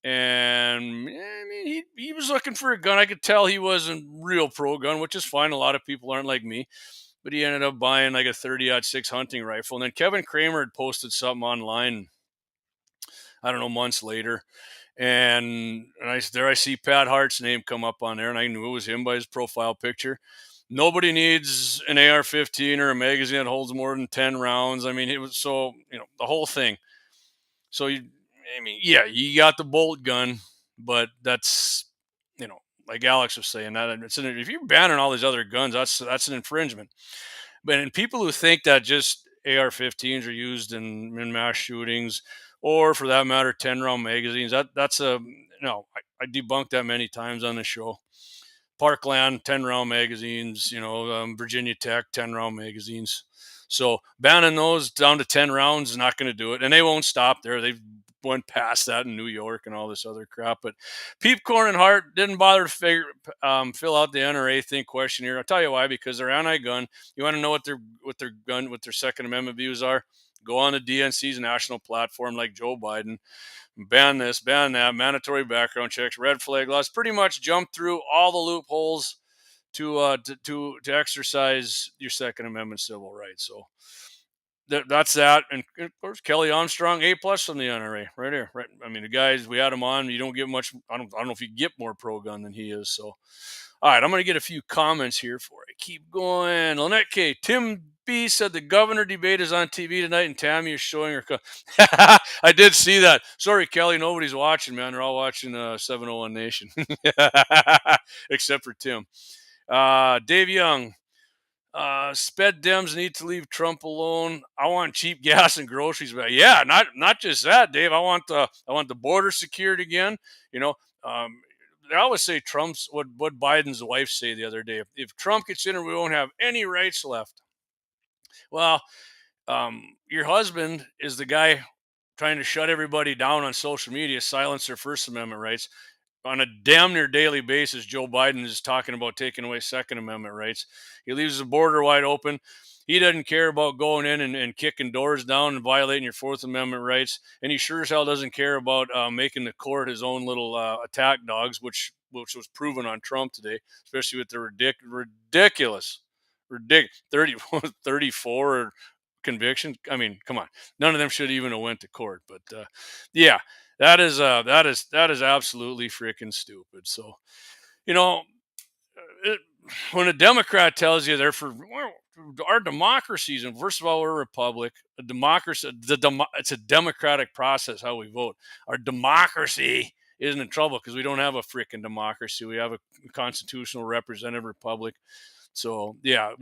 And I mean, he was looking for a gun. I could tell he wasn't real pro gun, which is fine. A lot of people aren't like me. But he ended up buying like a 30-06 hunting rifle. And then Kevin Kramer had posted something online, I don't know, months later. And I see Pat Hart's name come up on there, and I knew it was him by his profile picture. Nobody needs an AR-15 or a magazine that holds more than 10 rounds. I mean, it was so, the whole thing. So, you got the bolt gun, but that's, like Alex was saying, that if you're banning all these other guns, that's an infringement. But in people who think that just AR-15s are used in mass shootings, or for that matter, 10-round magazines, that's I debunked that many times on the show. Parkland, 10-round magazines, Virginia Tech, 10-round magazines. So banning those down to 10 rounds is not going to do it. And they won't stop there. They've went past that in New York and all this other crap. But Peep Corn and Hart didn't bother to fill out the NRA thing questionnaire. I'll tell you why, because they're anti-gun. You want to know what their Second Amendment views are? Go on the DNC's national platform like Joe Biden. Ban this, ban that, mandatory background checks, red flag laws. Pretty much jump through all the loopholes to exercise your Second Amendment civil rights. So that's that. And of course, Kelly Armstrong, A+ from the NRA, right here. Right. I mean, the guys, we had him on. You don't get much. I don't know if you get more pro gun than he is. So, all right, I'm going to get a few comments here before I keep going. Lynette K. Tim B said the governor debate is on TV tonight, and Tammy is showing her. I did see that. Sorry, Kelly, nobody's watching, man. They're all watching 701 Nation, except for Tim. Dave Young. Sped Dems need to leave Trump alone. I want cheap gas and groceries back. Yeah, not just that, Dave. I want the border secured again. They always say Trump's what Biden's wife say the other day. If Trump gets in, we won't have any rights left. Well, your husband is the guy trying to shut everybody down on social media, silence their First Amendment rights. On a damn near daily basis, Joe Biden is talking about taking away Second Amendment rights. He leaves the border wide open. He doesn't care about going in and kicking doors down and violating your Fourth Amendment rights. And he sure as hell doesn't care about making the court his own little attack dogs, which was proven on Trump today, especially with the ridiculous 34 conviction. I mean, come on. None of them should even have went to court. But yeah. That is absolutely freaking stupid. So, when a Democrat tells you they're for our democracies, and first of all, we're a republic, a democracy. It's a democratic process how we vote. Our democracy isn't in trouble because we don't have a freaking democracy. We have a constitutional representative republic. So yeah,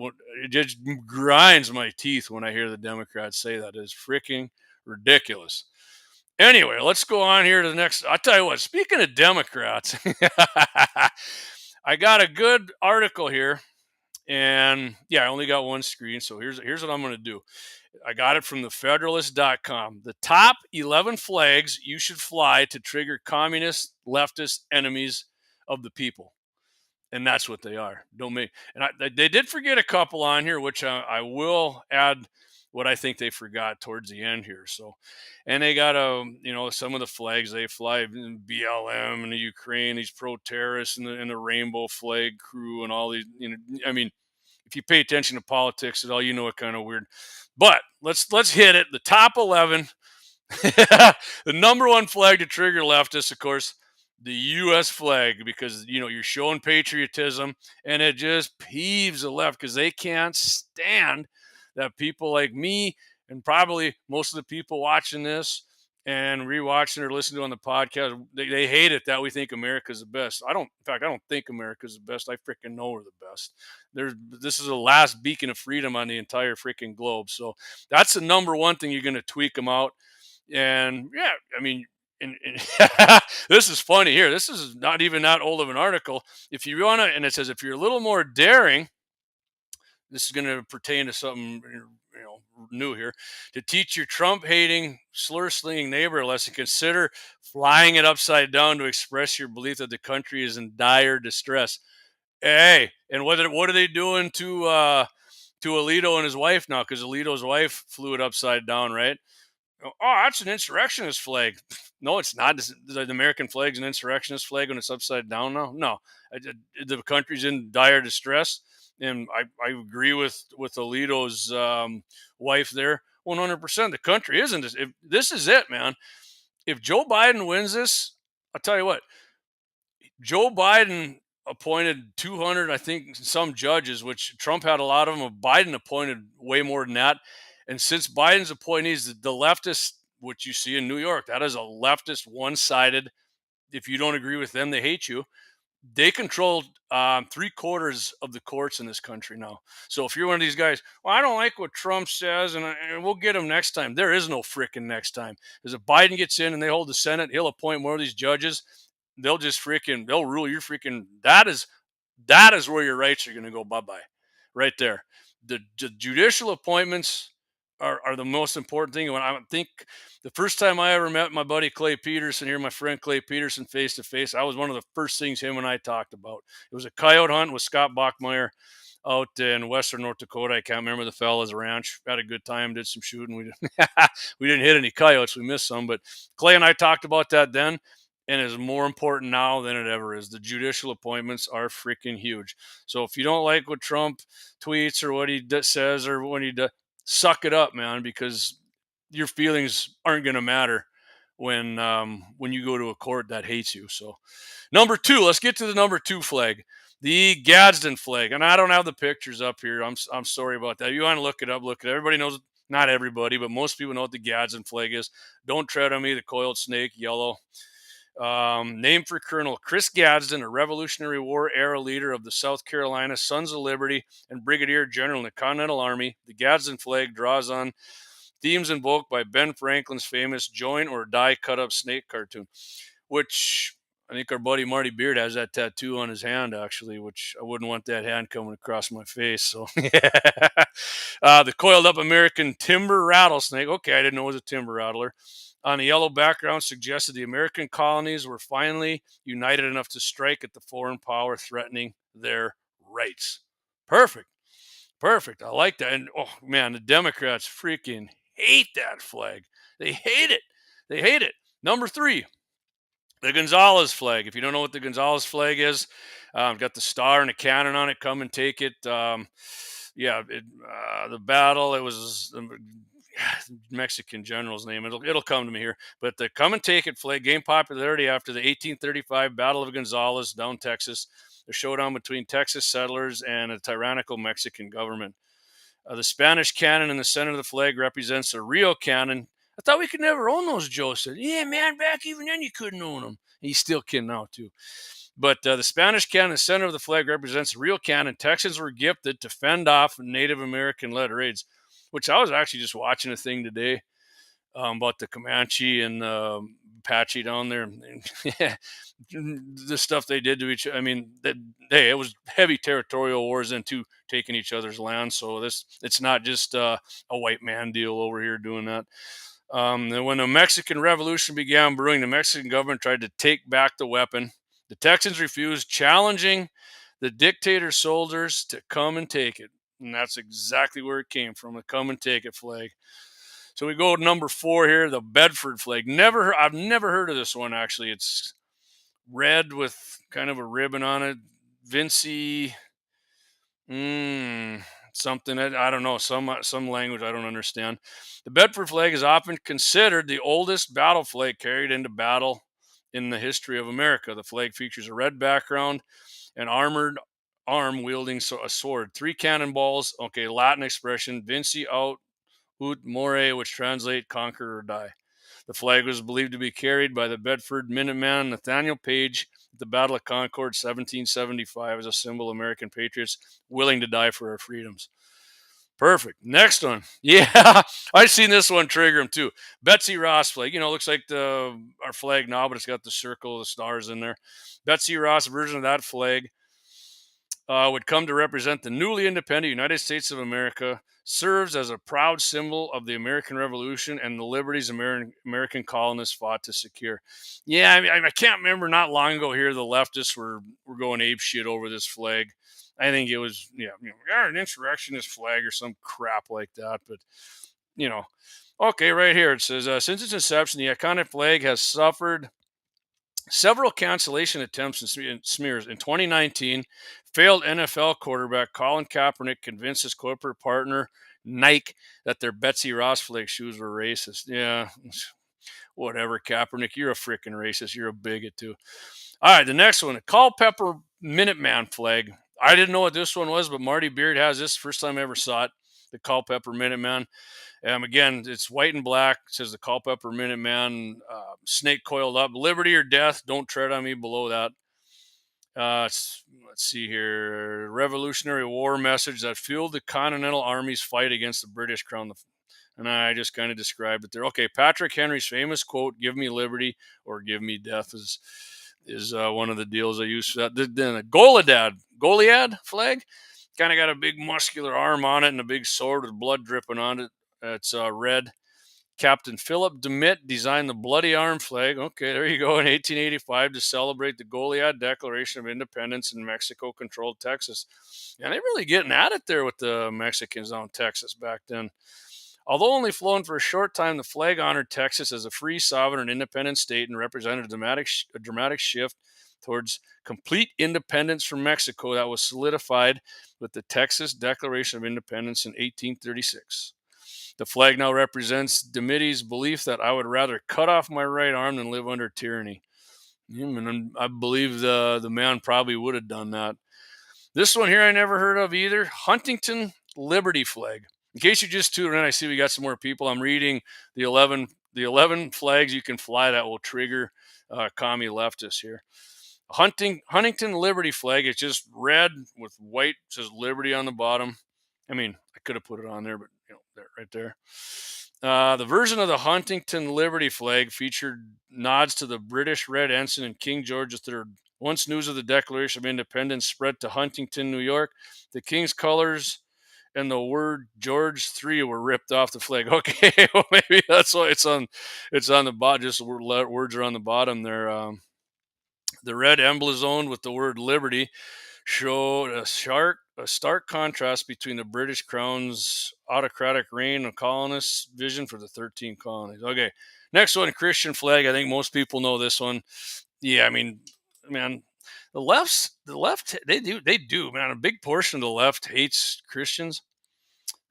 it just grinds my teeth when I hear the Democrats say that. It's freaking ridiculous. Anyway, let's go on here to the next. I'll tell you what, speaking of Democrats, I got a good article here. And yeah, I only got one screen. So here's what I'm going to do. I got it from thefederalist.com. The top 11 flags you should fly to trigger communist leftist enemies of the people. And that's what they are. Don't make. And they did forget a couple on here, which I will add what I think they forgot towards the end here. So, and they got some of the flags they fly, BLM and the Ukraine, these pro-terrorists and the rainbow flag crew and all these. I mean, if you pay attention to politics at all, you know it kind of weird. But let's hit it. The top 11, the number one flag to trigger leftists, of course, the U.S. flag, because you're showing patriotism, and it just peeves the left because they can't stand that people like me and probably most of the people watching this and rewatching or listening to on the podcast, they hate it that we think America's the best. I don't think America's the best. I freaking know we're the best. This is the last beacon of freedom on the entire freaking globe. So that's the number one thing you're going to tweak them out. And yeah, I mean, and this is funny here. This is not even that old of an article. If you want to, and it says, if you're a little more daring, this is going to pertain to something new here. To teach your Trump-hating, slur-slinging neighbor a lesson, consider flying it upside down to express your belief that the country is in dire distress. Hey, and what are they doing to Alito and his wife now? Because Alito's wife flew it upside down, right? Oh, that's an insurrectionist flag. No, it's not. The American flag's an insurrectionist flag when it's upside down now? No. The country's in dire distress. And I agree with Alito's wife there 100%. The country isn't. This is it, man. If Joe Biden wins this, I'll tell you what. Joe Biden appointed 200, I think, some judges, which Trump had a lot of them. Biden appointed way more than that. And since Biden's appointees, the leftists, which you see in New York, that is a leftist, one-sided. If you don't agree with them, they hate you. They control 3/4 of the courts in this country now. So if you're one of these guys, well, I don't like what Trump says, and we'll get him next time. There is no frickin' next time. Because if Biden gets in and they hold the Senate, he'll appoint more of these judges. They'll rule your freaking. That is where your rights are going to go bye-bye. Right there. The judicial appointments are the most important thing. When I think the first time I ever met my buddy Clay Peterson here, my friend Clay Peterson, face to face, I was one of the first things him and I talked about. It was a coyote hunt with Scott Bachmeyer out in western North Dakota. I can't remember the fella's ranch. Had a good time, did some shooting. We didn't hit any coyotes. We missed some, but Clay and I talked about that then, and it's more important now than it ever is. The judicial appointments are freaking huge. So if you don't like what Trump tweets or what he says or when he does, suck it up, man, because your feelings aren't going to matter when you go to a court that hates you. So number 2, let's get to the number 2 flag, the Gadsden flag. And I don't have the pictures up here. I'm sorry about that. If you want to look it up, look at it. Everybody knows, not everybody, but most people know what the Gadsden flag is. Don't tread on me, the coiled snake, yellow. Named for Colonel Chris Gadsden, a Revolutionary War era leader of the South Carolina Sons of Liberty and Brigadier General in the Continental Army. The Gadsden flag draws on themes invoked by Ben Franklin's famous Join or Die cut-up snake cartoon, which I think our buddy Marty Beard has that tattoo on his hand, actually, which I wouldn't want that hand coming across my face. So, the coiled-up American timber rattlesnake. Okay, I didn't know it was a timber rattler. On a yellow background suggested the American colonies were finally united enough to strike at the foreign power threatening their rights. Perfect. I like that. And, oh, man, the Democrats freaking hate that flag. They hate it. Number 3, the Gonzales flag. If you don't know what the Gonzales flag is, got the star and a cannon on it. Come and take it. The battle, it was Mexican general's name. It'll come to me here. But the come and take it flag gained popularity after the 1835 Battle of Gonzales down Texas, a showdown between Texas settlers and a tyrannical Mexican government. The Spanish cannon in the center of the flag represents a real cannon. I thought we could never own those, Joe said. Yeah, man, back even then you couldn't own them. He's still kidding now, too. But the Spanish cannon in the center of the flag represents a real cannon. Texans were gifted to fend off Native American-led raids, which I was actually just watching a thing today about the Comanche and Apache down there. Yeah, the stuff they did to each. I mean, hey, it was heavy territorial wars then too, taking each other's land. So it's not just a white man deal over here doing that. And when the Mexican Revolution began brewing, the Mexican government tried to take back the weapon. The Texans refused, challenging the dictator soldiers to come and take it. And that's exactly where it came from, the come and take it flag. So we go to number 4 here, the Bedford flag. I've never heard of this one, actually. It's red with kind of a ribbon on it. Vinci, something, I don't know, some language I don't understand. The Bedford flag is often considered the oldest battle flag carried into battle in the history of America. The flag features a red background, an armored arm wielding a sword, 3 cannonballs, Latin expression, Vinci aut more, which translate conquer or die. The flag was believed to be carried by the Bedford Minuteman Nathaniel Page at the Battle of Concord, 1775, as a symbol of American patriots willing to die for our freedoms. Perfect. Next one. Yeah, I've seen this one trigger him too. Betsy Ross flag. Looks like our flag now, but it's got the circle, the stars in there. Betsy Ross version of that flag would come to represent the newly independent United States of America, serves as a proud symbol of the American Revolution and the liberties American colonists fought to secure. Yeah, I can't remember not long ago here the leftists were going ape shit over this flag. I think it was, an insurrectionist flag or some crap like that. But, okay, right here it says, since its inception, the iconic flag has suffered several cancellation attempts and smears. In 2019, failed NFL quarterback Colin Kaepernick convinced his corporate partner Nike that their Betsy Ross flag shoes were racist. Yeah, whatever, Kaepernick, you're a freaking racist. You're a bigot too. All right, the next one, the Culpeper Minuteman flag. I didn't know what this one was, but Marty Beard has this. First time I ever saw it, the Culpeper Minuteman. Again, it's white and black. It says the Culpeper Minuteman, snake coiled up. Liberty or death. Don't tread on me below that. Let's see here. Revolutionary War message that fueled the Continental Army's fight against the British Crown. And I just kind of described it there. Okay, Patrick Henry's famous quote, "Give me liberty or give me death," is one of the deals I use for that. Then a Goliad flag. Kind of got a big muscular arm on it and a big sword with blood dripping on it. It's red. Captain Philip DeMitt designed the Bloody Arm flag. Okay, there you go. In 1885 to celebrate the Goliad Declaration of Independence in Mexico-controlled Texas. And they're really getting at it there with the Mexicans on Texas back then. Although only flown for a short time, the flag honored Texas as a free, sovereign, and independent state and represented a dramatic shift towards complete independence from Mexico that was solidified with the Texas Declaration of Independence in 1836. The flag now represents DeMitte's belief that I would rather cut off my right arm than live under tyranny. And I believe the man probably would have done that. This one here I never heard of either. Huntington Liberty flag. In case you just tuned in, I see we got some more people. I'm reading the 11 flags you can fly that will trigger commie leftists here. Huntington Liberty flag is just red with white, says Liberty on the bottom. I mean, I could have put it on there, but there, right there. The version of the Huntington Liberty flag featured nods to the British Red Ensign and King George III. Once news of the Declaration of Independence spread to Huntington, New York, the King's colors and the word George III were ripped off the flag. Okay, well, maybe that's why it's on the bottom. Just words are on the bottom there. The red emblazoned with the word Liberty showed a stark contrast between the British Crown's autocratic reign and colonists' vision for the 13 colonies. Okay, next one, Christian flag. I think most people know this one. Yeah, I mean, man, the left, they do, man. A big portion of the left hates Christians.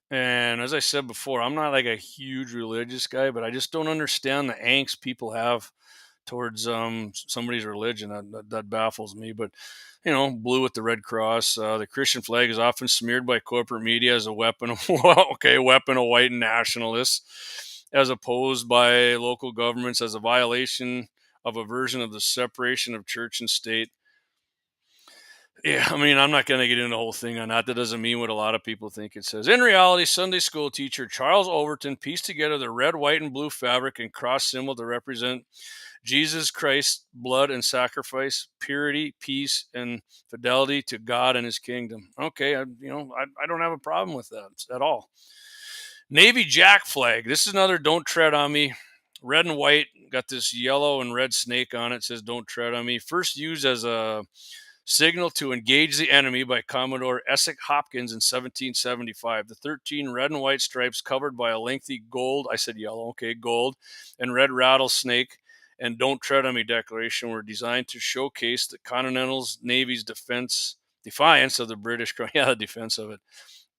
And as I said before, I'm not like a huge religious guy, but I just don't understand the angst people have towards somebody's religion. That baffles me. But blue with the red cross. The Christian flag is often smeared by corporate media as a weapon of white nationalists, as opposed by local governments as a violation of a version of the separation of church and state. Yeah, I mean, I'm not going to get into the whole thing on that. That doesn't mean what a lot of people think it says. In reality, Sunday school teacher Charles Overton pieced together the red, white, and blue fabric and cross symbol to represent Jesus Christ's blood and sacrifice, purity, peace, and fidelity to God and his kingdom. Okay, I don't have a problem with that at all. Navy Jack flag. This is another don't tread on me. Red and white, got this yellow and red snake on it. It says don't tread on me. First used as a signal to engage the enemy by Commodore Essex Hopkins in 1775. The 13 red and white stripes covered by a lengthy gold, I said yellow, okay, gold, and red rattlesnake and don't tread on me declaration were designed to showcase the Continental Navy's defiance of the British, the defense of it.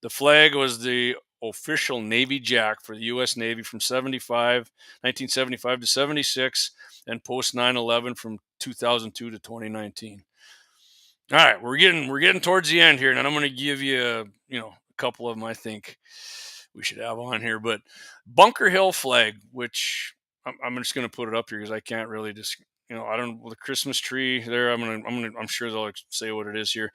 The flag was the official Navy Jack for the U.S. Navy from 1975 to 76 and post 9/11 from 2002 to 2019. All right, we're getting towards the end here, and I'm going to give you a couple of them I think we should have on here. But Bunker Hill flag, which I'm just going to put it up here because I can't really just I don't the Christmas tree there. I'm sure they'll say what it is here.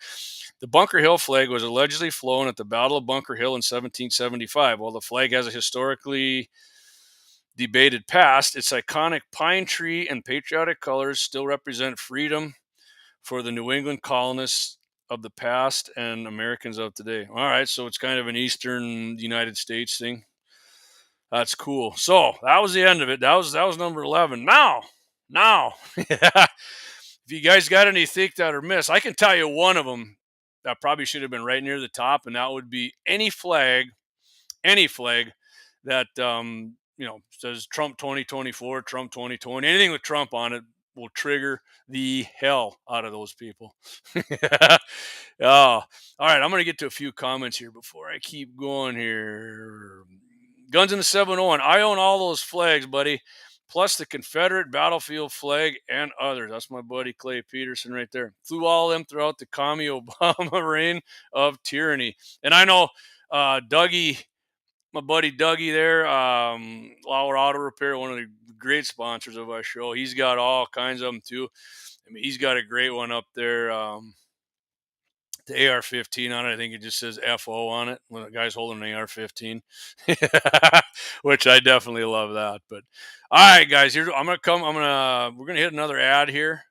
The Bunker Hill flag was allegedly flown at the Battle of Bunker Hill in 1775. While the flag has a historically debated past, its iconic pine tree and patriotic colors still represent freedom for the New England colonists of the past and Americans of today. All right, so it's kind of an Eastern United States thing. That's cool. So that was the end of it. That was number 11. Now, if you guys got any think that or miss, I can tell you one of them that probably should have been right near the top, and that would be any flag that says Trump 2024, Trump 2020, anything with Trump on it will trigger the hell out of those people. Oh, all right. I'm going to get to a few comments here before I keep going here. Guns in the 701. I own all those flags, buddy, plus the Confederate battlefield flag and others. That's my buddy Clay Peterson right there. Flew all of them throughout the commie Obama reign of tyranny. And I know Dougie, my buddy Dougie there, Lauer Auto Repair, one of the great sponsors of our show. He's got all kinds of them too. I mean, he's got a great one up there. The AR-15 on it. I think it just says FO on it when the guy's holding an AR-15, which I definitely love that. But all right, guys, we're going to hit another ad here,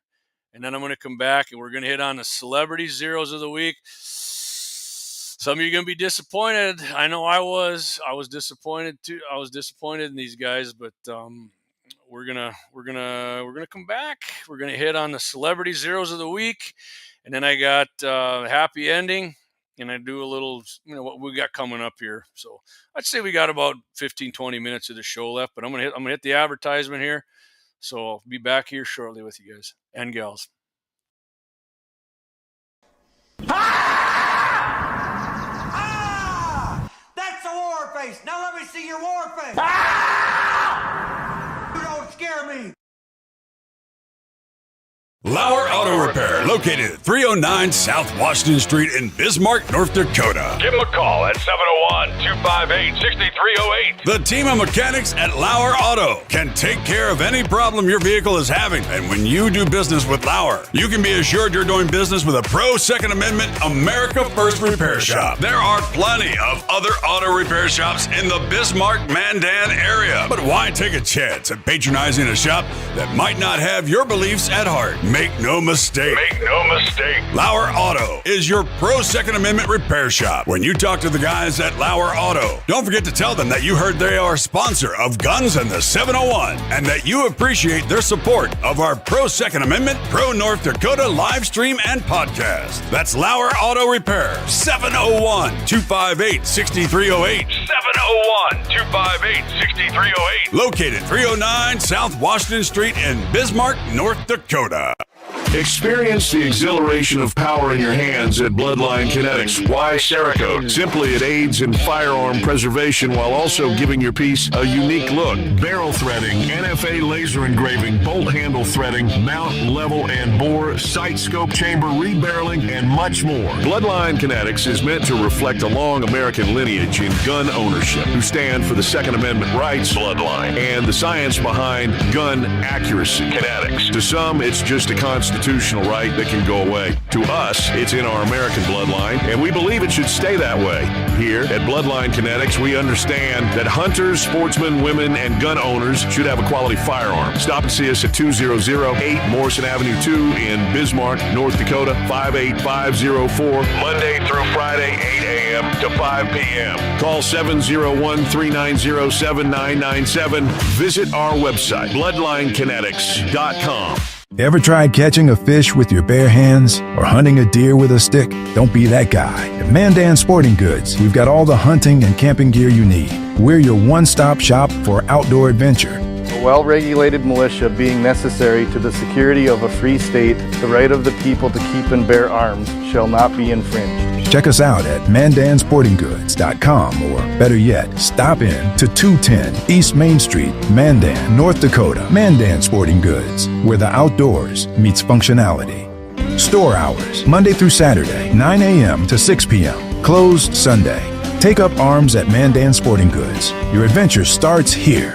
and then I'm going to come back and we're going to hit on the celebrity zeros of the week. Some of you are going to be disappointed. I know I was disappointed too. I was disappointed in these guys, but we're gonna come back. We're gonna hit on the celebrity zeros of the week, and then I got happy ending, and I do a little what we got coming up here. So I'd say we got about 15-20 minutes of the show left, but I'm gonna hit the advertisement here. So I'll be back here shortly with you guys and gals. That's a war face. Now let me see your war face. You don't scare me. Lauer Auto Repair, located at 309 South Washington Street in Bismarck, North Dakota. Give them a call at 701-258-6308. The team of mechanics at Lauer Auto can take care of any problem your vehicle is having. And when you do business with Lauer, you can be assured you're doing business with a pro Second Amendment America First repair shop. There are plenty of other auto repair shops in the Bismarck-Mandan area. But why take a chance at patronizing a shop that might not have your beliefs at heart? Make no mistake. Lauer Auto is your pro Second Amendment repair shop. When you talk to the guys at Lauer Auto, don't forget to tell them that you heard they are a sponsor of Guns and the 701 and that you appreciate their support of our pro Second Amendment, pro North Dakota live stream and podcast. That's Lauer Auto Repair, 701-258-6308. 701-258-6308. Located 309 South Washington Street in Bismarck, North Dakota. Experience the exhilaration of power in your hands at Bloodline Kinetics. Why Cerakote? Simply, it aids in firearm preservation while also giving your piece a unique look. Barrel threading, NFA laser engraving, bolt handle threading, mount, level, and bore, sight scope chamber rebarreling, and much more. Bloodline Kinetics is meant to reflect a long American lineage in gun ownership, who stand for the Second Amendment rights, Bloodline, and the science behind gun accuracy, Kinetics. To some, it's just a constitutional right that can go away. To us, it's in our American bloodline, and we believe it should stay that way. Here at Bloodline Kinetics, we understand that hunters, sportsmen, women, and gun owners should have a quality firearm. Stop and see us at 2008 Morrison Avenue 2 in Bismarck, North Dakota, 58504, Monday through Friday, 8 a.m. to 5 p.m. Call 701-390-7997. Visit our website, bloodlinekinetics.com. Ever tried catching a fish with your bare hands or hunting a deer with a stick? Don't be that guy. At Mandan Sporting Goods, we've got all the hunting and camping gear you need. We're your one-stop shop for outdoor adventure. A well-regulated militia being necessary to the security of a free state, the right of the people to keep and bear arms shall not be infringed. Check us out at mandansportinggoods.com, or better yet, stop in to 210 East Main Street, Mandan, North Dakota. Mandan Sporting Goods, where the outdoors meets functionality. Store hours, Monday through Saturday, 9 a.m. to 6 p.m. Closed Sunday. Take up arms at Mandan Sporting Goods. Your adventure starts here.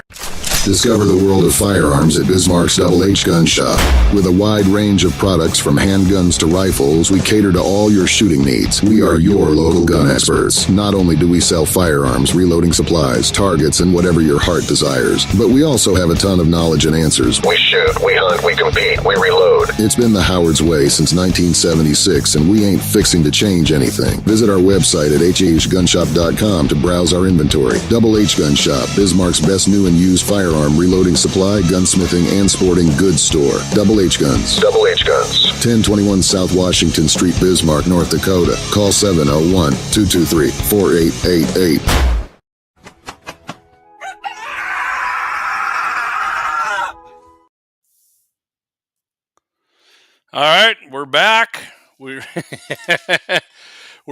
Discover the world of firearms at Bismarck's Double H Gun Shop. With a wide range of products from handguns to rifles, we cater to all your shooting needs. We are your local gun experts. Not only do we sell firearms, reloading supplies, targets, and whatever your heart desires, but we also have a ton of knowledge and answers. We shoot, we hunt, we compete, we reload. It's been the Howard's way since 1976, and we ain't fixing to change anything. Visit our website at hhgunshop.com to browse our inventory. Double H Gun Shop, Bismarck's best new and used firearm reloading supply, gunsmithing, and sporting goods store. Double H Guns. Double H Guns. 1021 South Washington Street, Bismarck, North Dakota. Call 701-223-4888. All right, we're back. We're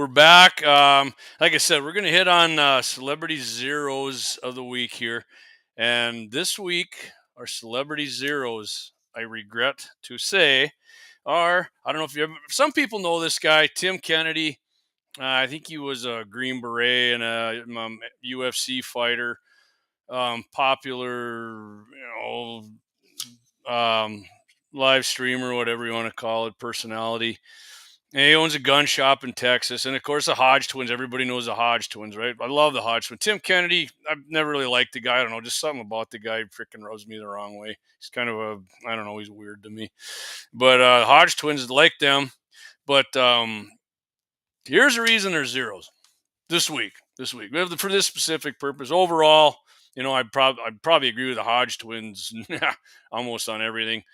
back. Like I said, we're going to hit on celebrity zeros of the week here. And this week, our celebrity zeros, I regret to say, are, I don't know if you ever, some people know this guy, Tim Kennedy. I think he was a Green Beret and a UFC fighter, popular, live streamer, whatever you want to call it, personality. And he owns a gun shop in Texas. And, of course, the Hodge twins. Everybody knows the Hodge twins, right? I love the Hodge twins. Tim Kennedy, I've never really liked the guy. I don't know. Just something about the guy freaking rubs me the wrong way. He's kind of a, I don't know, he's weird to me. But Hodge twins, like them. But here's the reason there's zeros this week. We have for this specific purpose. Overall, I'd probably agree with the Hodge twins almost on everything.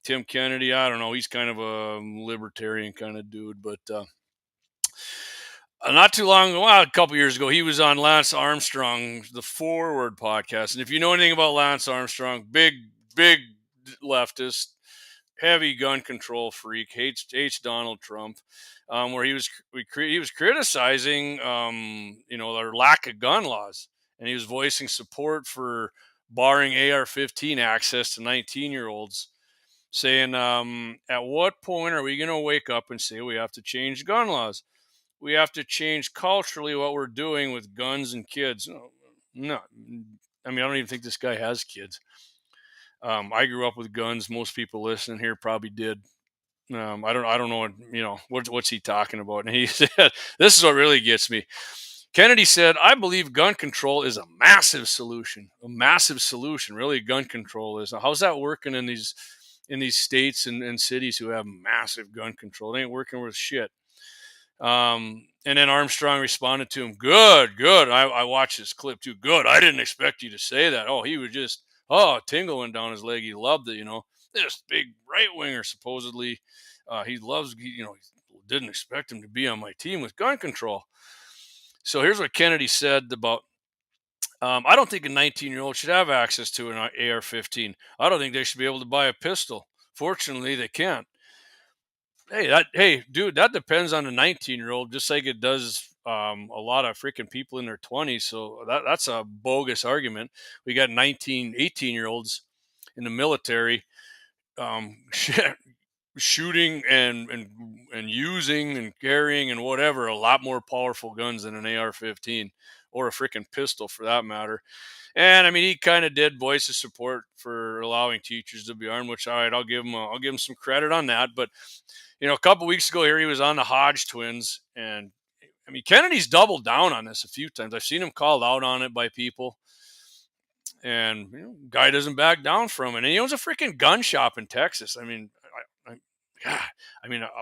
Tim Kennedy, I don't know. He's kind of a libertarian kind of dude, but not too long ago, a couple years ago, he was on Lance Armstrong, the Forward podcast. And if you know anything about Lance Armstrong, big leftist, heavy gun control freak, hates Donald Trump, where he was criticizing, our lack of gun laws, and he was voicing support for barring AR-15 access to 19-year-olds. Saying, at what point are we going to wake up and say we have to change gun laws? We have to change culturally what we're doing with guns and kids. No, I don't even think this guy has kids. I grew up with guns. Most people listening here probably did. I don't know, what's he talking about? And he said, this is what really gets me. Kennedy said, I believe gun control is a massive solution. Really, gun control is. Now, how's that working in these states and cities who have massive gun control? They ain't working with shit. And then Armstrong responded to him, good. I watched this clip too. Good. I didn't expect you to say that. Oh, he was just, a tingle went down his leg. He loved it, This big right winger, supposedly, he didn't expect him to be on my team with gun control. So here's what Kennedy said about, I don't think a 19-year-old should have access to an AR-15. I don't think they should be able to buy a pistol. Fortunately, they can't. Hey, dude, that depends on the 19-year-old, just like it does a lot of freaking people in their 20s. So that's a bogus argument. We got 19, 18-year-olds in the military shooting and using and carrying and whatever a lot more powerful guns than an AR-15 or a freaking pistol for that matter. And I mean, he kind of did voice his support for allowing teachers to be armed, which all right, I'll give him some credit on that. But a couple weeks ago here, he was on the Hodge twins, and I mean, Kennedy's doubled down on this a few times. I've seen him called out on it by people, and guy doesn't back down from it. And he owns a freaking gun shop in Texas. I mean, God,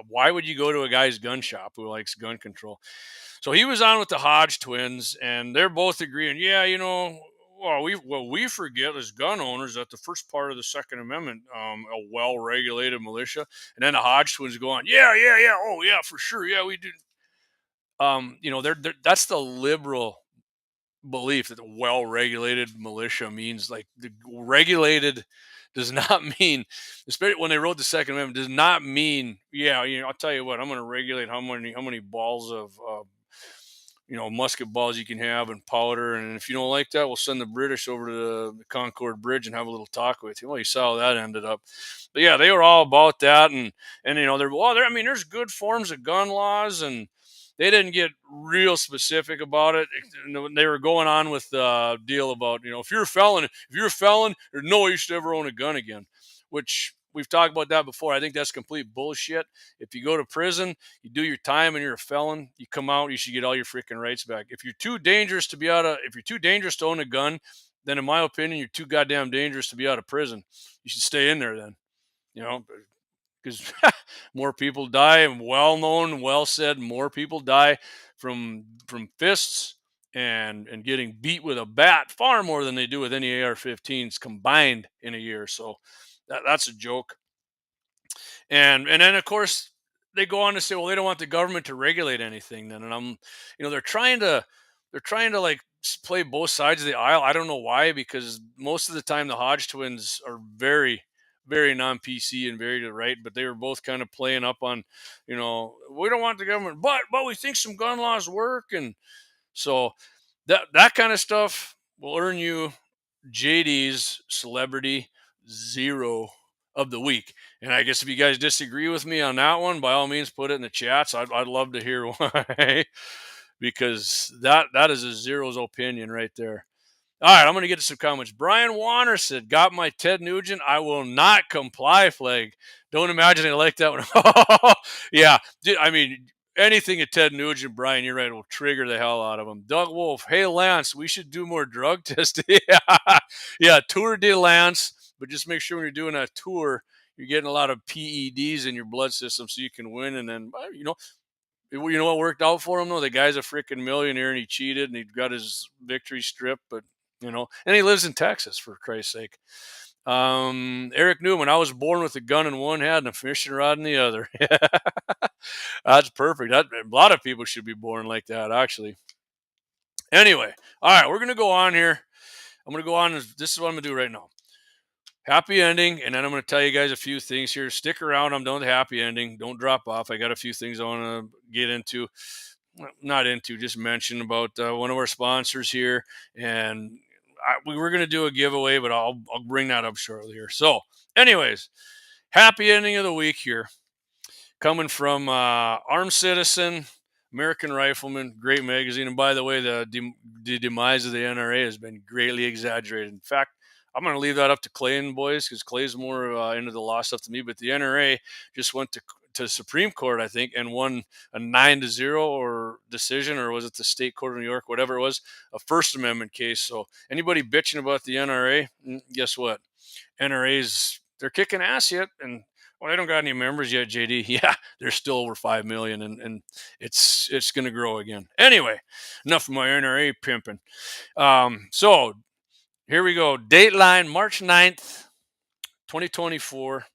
why would you go to a guy's gun shop who likes gun control? So he was on with the Hodge twins, and they're both agreeing. Yeah, what we forget as gun owners that the first part of the Second Amendment, a well-regulated militia, and then the Hodge twins go on. Yeah, oh yeah, for sure. Yeah, we do. That's the liberal belief that the well-regulated militia means like the regulated does not mean, especially when they wrote the Second Amendment, does not mean, yeah, I'll tell you what, I'm going to regulate how many balls of musket balls you can have and powder, and if you don't like that, we'll send the British over to the Concord Bridge and have a little talk with you. Well, you saw how that ended up. But yeah, they were all about that, and there's good forms of gun laws, and they didn't get real specific about it. They were going on with the deal about, if you're a felon, there's no way you should ever own a gun again, which we've talked about that before. I think that's complete bullshit. If you go to prison, you do your time and you're a felon, you come out, you should get all your freaking rights back. If you're too dangerous to own a gun, then in my opinion, you're too goddamn dangerous to be out of prison. You should stay in there then, because more people die, and well known, well said, more people die from fists and getting beat with a bat far more than they do with any AR-15s combined in a year. So that's a joke. And then of course they go on to say, well, they don't want the government to regulate anything then. And they're trying to like play both sides of the aisle. I don't know why, because most of the time the Hodge twins are very, very non-PC and very to the right, but they were both kind of playing up on, we don't want the government, but we think some gun laws work. And so that kind of stuff will earn you JD's celebrity zero of the week. And I guess if you guys disagree with me on that one, by all means, put it in the chats. I'd love to hear why, because that is a zero's opinion right there. All right, I'm going to get to some comments. Brian Warner said, got my Ted Nugent, I will not comply flag. Don't imagine I like that one. Yeah, I mean, anything at Ted Nugent, Brian, you're right, will trigger the hell out of him. Doug Wolf, hey, Lance, we should do more drug testing. Yeah, Tour de Lance, but just make sure when you're doing that tour, you're getting a lot of PEDs in your blood system so you can win. And then, what worked out for him, though? The guy's a freaking millionaire, and he cheated, and he got his victory strip, but and he lives in Texas, for Christ's sake. Eric Newman, I was born with a gun in one hand and a fishing rod in the other. That's perfect. A lot of people should be born like that, actually. Anyway, all right, we're going to go on here. I'm going to go on. This is what I'm going to do right now. Happy ending, and then I'm going to tell you guys a few things here. Stick around. I'm done with the happy ending. Don't drop off. I got a few things I want to get into. Just mention about one of our sponsors here, and we were going to do a giveaway, but I'll bring that up shortly here. So anyways, happy ending of the week here, coming from Armed Citizen, American Rifleman, great magazine. And by the way, the demise of the NRA has been greatly exaggerated. In fact, I'm going to leave that up to Clay and boys, because Clay's more into the law stuff than me, but the NRA just went to Supreme Court, I think, and won a 9-0 or decision, or was it the state court of New York, whatever it was, a First Amendment case. So anybody bitching about the NRA, guess what? NRA's, they're kicking ass yet, and they don't got any members yet, JD. Yeah, they're still over 5 million, and it's going to grow again. Anyway, enough of my NRA pimping. So here we go. Dateline, March 9th, 2024.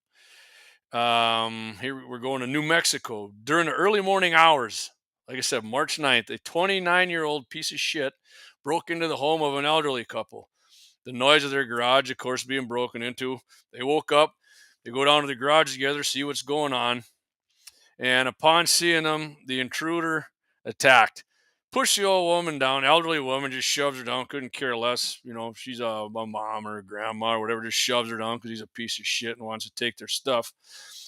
Here we're going to New Mexico during the early morning hours. Like I said, March 9th, a 29-year-old piece of shit broke into the home of an elderly couple. The noise of their garage, of course, being broken into. They woke up. They go down to the garage together, see what's going on. And upon seeing them, the intruder attacked. Pushed the old woman down, elderly woman, just shoves her down, couldn't care less. You know, if she's a mom or a grandma or whatever, just shoves her down because he's a piece of shit and wants to take their stuff.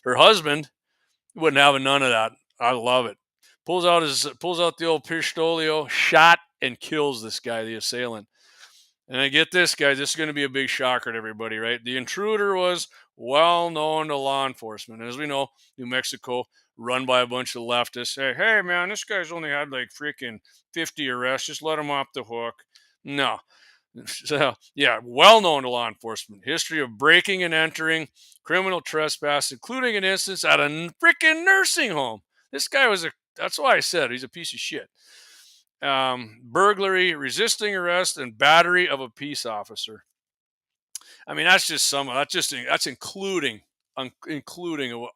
Her husband wouldn't have none of that. I love it. Pulls out the old pistolio, shot, and kills this guy, the assailant. And I get this, guys, this is going to be a big shocker to everybody, right? The intruder was well known to law enforcement. And as we know, New Mexico, run by a bunch of leftists. Hey, man, this guy's only had like freaking 50 arrests. Just let him off the hook. No. So, yeah, well known to law enforcement. History of breaking and entering, criminal trespass, including an instance at a freaking nursing home. This guy that's why I said he's a piece of shit. Burglary, resisting arrest, and battery of a peace officer. I mean, that's just that's including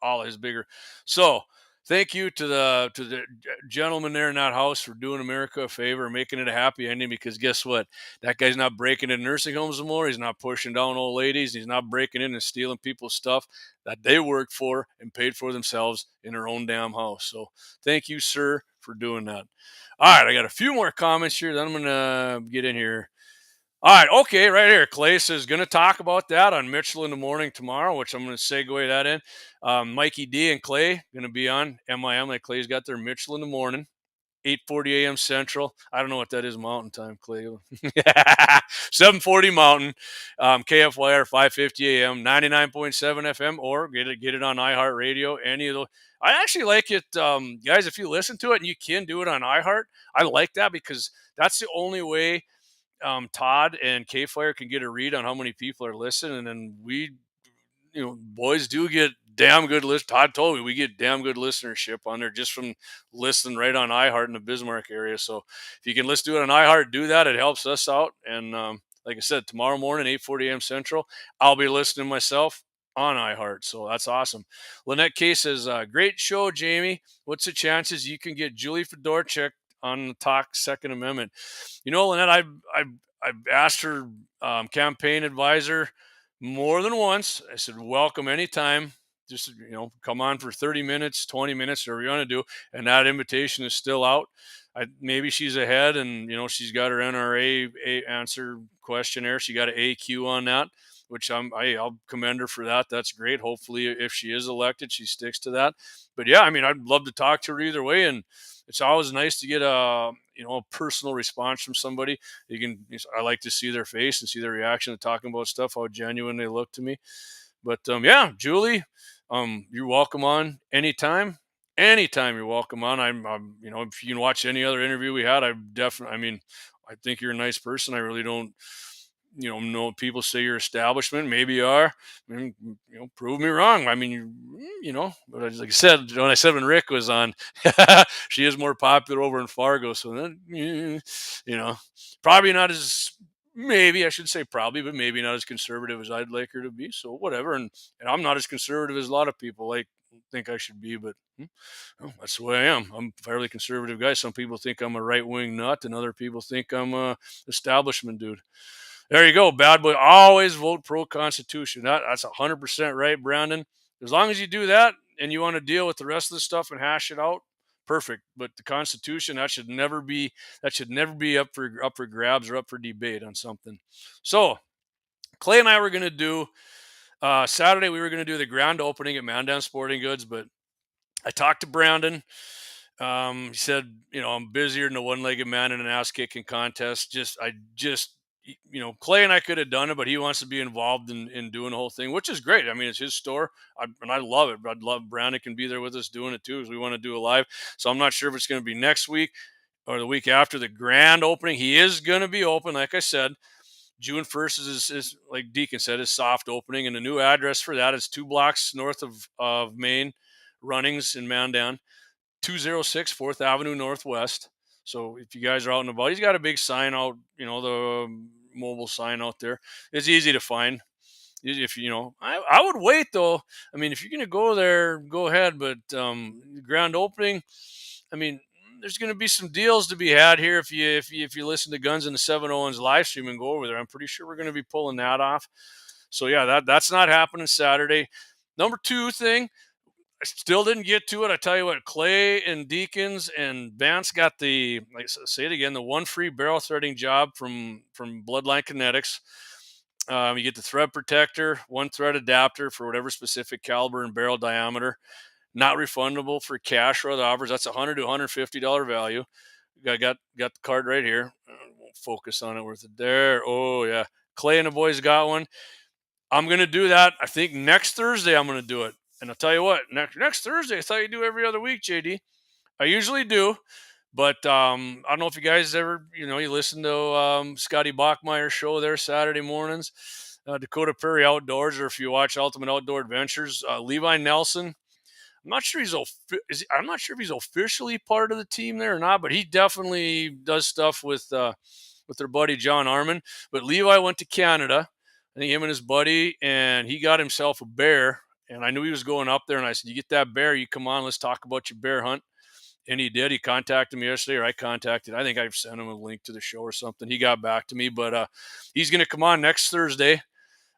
all his bigger. So, thank you to the gentleman there in that house for doing America a favor, making it a happy ending. Because guess what? That guy's not breaking into nursing homes anymore. He's not pushing down old ladies. He's not breaking in and stealing people's stuff that they worked for and paid for themselves in their own damn house. So, thank you, sir, for doing that. All right, I got a few more comments here that I'm going to get in here. All right, okay, right here. Clay says, going to talk about that on Mitchell in the Morning tomorrow, which I'm going to segue that in. Mikey D and Clay going to be on MIM. Like Clay's got their Mitchell in the Morning, 8:40 a.m. Central. I don't know what that is Mountain Time, Clay. 7:40 Mountain, KFYR 5:50 a.m., 99.7 FM, or get it on iHeartRadio. Any of those. I actually like it, guys. If you listen to it and you can do it on iHeart, I like that because that's the only way Todd and KFYR can get a read on how many people are listening, and then we, boys do get damn good Todd told me we get damn good listenership on there just from listening right on iHeart in the Bismarck area. So if you can do it on iHeart, do that. It helps us out. And like I said, tomorrow morning, 8:40 a.m. Central, I'll be listening myself on iHeart. So that's awesome. Lynette K says, great show, Jamie. What's the chances you can get Julie Fedorchuk on the Talk Second Amendment? Lynette, I've asked her campaign advisor more than once. I said, welcome anytime. Just, come on for 30 minutes, 20 minutes, whatever you want to do. And that invitation is still out. Maybe she's ahead and, she's got her NRA answer questionnaire. She got an AQ on that, which I'll commend her for that. That's great. Hopefully, if she is elected, she sticks to that. But yeah, I'd love to talk to her either way. And it's always nice to get a personal response from somebody. I like to see their face and see their reaction to talking about stuff, how genuine they look to me. But yeah, Julie, you're welcome on anytime. Anytime you're welcome on. I'm if you can watch any other interview we had, I think you're a nice person. I really don't, know people say you're establishment. Maybe you are. Prove me wrong. But like I said, when Rick was on, she is more popular over in Fargo. So then, probably not as, maybe I should say probably, but maybe not as conservative as I'd like her to be. So whatever. And I'm not as conservative as a lot of people think I should be, but that's the way I am. I'm a fairly conservative guy. Some people think I'm a right-wing nut, and other people think I'm a establishment dude. There you go, bad boy. Always vote pro-Constitution. That's 100% right, Brandon. As long as you do that and you want to deal with the rest of the stuff and hash it out, perfect. But the Constitution, that should never be up for grabs or up for debate on something. So Clay and I were going to do Saturday. We were going to do the grand opening at Mandan Sporting Goods, but I talked to Brandon. He said, I'm busier than a one-legged man in an ass-kicking contest. Clay and I could have done it, but he wants to be involved in doing the whole thing, which is great. It's his store, and I love it. I'd love Brandon can be there with us doing it too, because we want to do it live. So I'm not sure if it's going to be next week or the week after the grand opening. He is going to be open, like I said. June 1st is like Deacon said, is soft opening, and the new address for that is 2 blocks north of Main Runnings in Mandan, 206 4th Avenue Northwest. So if you guys are out and about, he's got a big sign out, the mobile sign out there. It's easy to find. If I would wait though. If you're going to go there, go ahead. But grand opening, there's going to be some deals to be had here if you listen to Guns and the 701's live stream and go over there. I'm pretty sure we're going to be pulling that off. So yeah, that's not happening Saturday. Number 2 thing, I still didn't get to it. I tell you what, Clay and Deacons and Vance got the, like I say it again, the one free barrel threading job from Bloodline Kinetics. You get the thread protector, one thread adapter for whatever specific caliber and barrel diameter. Not refundable for cash or other offers. That's $100 to $150 value. I got the card right here. Won't focus on it with it there. Oh yeah, Clay and the boys got one. I'm gonna do that. I think next Thursday I'm gonna do it. And I'll tell you what, next Thursday, I thought you do every other week, JD. I usually do, but I don't know if you guys ever, you listen to Scotty Bachmeyer's show there Saturday mornings, Dakota Prairie Outdoors, or if you watch Ultimate Outdoor Adventures, Levi Nelson. I'm not sure I'm not sure if he's officially part of the team there or not, but he definitely does stuff with their buddy John Armin. But Levi went to Canada. I think him and his buddy, and he got himself a bear. And I knew he was going up there, and I said, "You get that bear, you come on, let's talk about your bear hunt." And he did. He contacted me yesterday, or I contacted. I think I've sent him a link to the show or something. He got back to me, but he's going to come on next Thursday,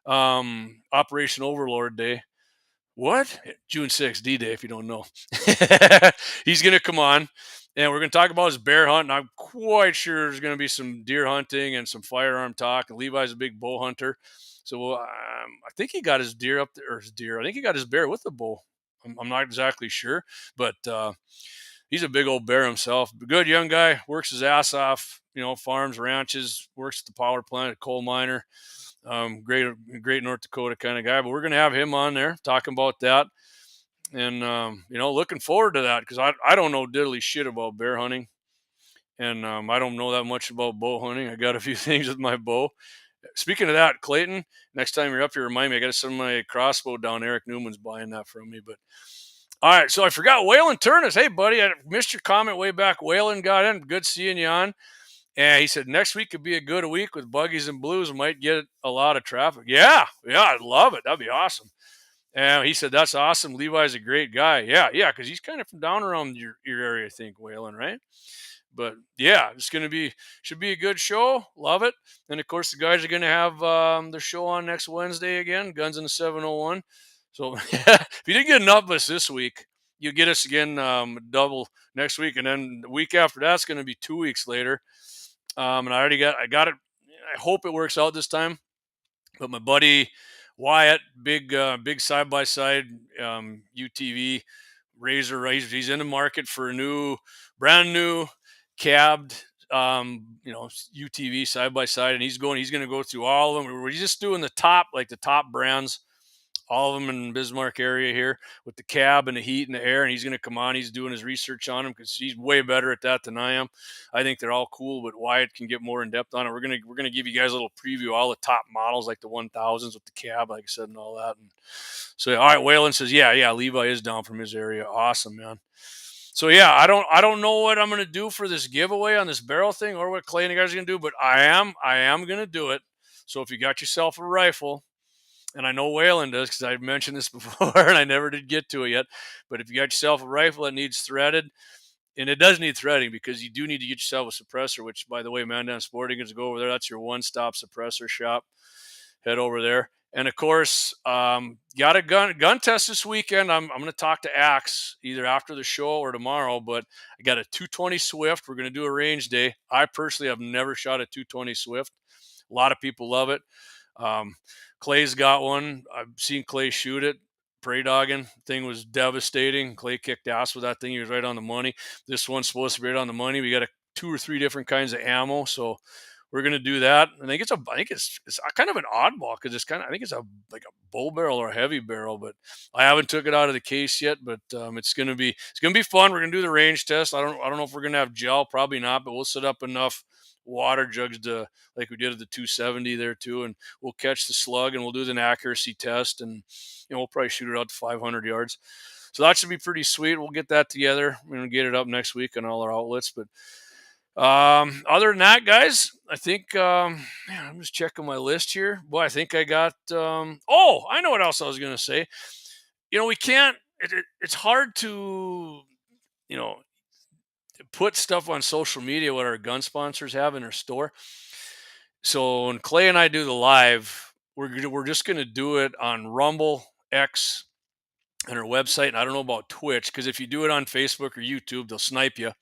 Operation Overlord Day. What? June 6th, D-Day, if you don't know. He's going to come on, and we're going to talk about his bear hunt, and I'm quite sure there's going to be some deer hunting and some firearm talk, and Levi's a big bow hunter. So I think he got his deer up there, or his deer. I think he got his bear with the bow. I'm not exactly sure, but he's a big old bear himself. Good young guy, works his ass off, farms, ranches, works at the power plant, a coal miner. Great North Dakota kind of guy, but we're going to have him on there talking about that. And, looking forward to that because I don't know diddly shit about bear hunting. And I don't know that much about bow hunting. I got a few things with my bow. Speaking of that, Clayton, next time you're up here, remind me. I got to send my crossbow down. Eric Newman's buying that from me. But all right, so I forgot Waylon Turnus. Hey, buddy, I missed your comment way back. Waylon got in. Good seeing you on. And he said next week could be a good week with buggies and blues. Might get a lot of traffic. Yeah, I'd love it. That'd be awesome. And he said that's awesome. Levi's a great guy. Yeah, because he's kind of from down around your area, I think, Waylon, right? But yeah, should be a good show. Love it. And of course, the guys are going to have their show on next Wednesday again, Guns in the 701. So if you didn't get enough of us this week, you'll get us again double next week. And then the week after that's going to be 2 weeks later. And I got it. I hope it works out this time. But my buddy Wyatt, big side-by-side UTV Razor, he's in the market for a brand new cabbed, UTV side by side, and he's going to go through all of them. We're just doing the top brands, all of them in the Bismarck area here with the cab and the heat and the air. And he's going to come on. He's doing his research on them because he's way better at that than I am. I think they're all cool, but Wyatt can get more in depth on it. We're going to give you guys a little preview, all the top models, like the 1000s with the cab, like I said, and all that. And so, all right, Waylon says, yeah, Levi is down from his area. Awesome, man. So yeah, I don't know what I'm going to do for this giveaway on this barrel thing or what Clay and the guys are going to do, but I am going to do it. So if you got yourself a rifle, and I know Waylon does because I've mentioned this before and I never did get to it yet, but if you got yourself a rifle that needs threaded, and it does need threading because you do need to get yourself a suppressor, which, by the way, Mandan Sporting Goods, go over there. That's your one-stop suppressor shop. Head over there. And, of course, got a gun test this weekend. I'm going to talk to Axe either after the show or tomorrow, but I got a 220 Swift. We're going to do a range day. I personally have never shot a 220 Swift. A lot of people love it. Clay's got one. I've seen Clay shoot it. Prey dogging. Thing was devastating. Clay kicked ass with that thing. He was right on the money. This one's supposed to be right on the money. We got 2 or 3 different kinds of ammo, so we're gonna do that. I think it's kind of an oddball because I think it's like a bull barrel or a heavy barrel, but I haven't took it out of the case yet. But it's gonna be fun. We're gonna do the range test. I don't know if we're gonna have gel, probably not, but we'll set up enough water jugs to, like we did at the 270 there too, and we'll catch the slug and we'll do an accuracy test, and we'll probably shoot it out to 500 yards. So that should be pretty sweet. We'll get that together. We're gonna get it up next week on all our outlets, but. Other than that, guys, I think I'm just checking my list here. Boy, I think I got I know what else I was gonna say. We can't it's hard to put stuff on social media what our gun sponsors have in their store. So when Clay and I do the live, we're just gonna do it on Rumble, X, and her website. And I don't know about Twitch, because if you do it on Facebook or YouTube, they'll snipe you.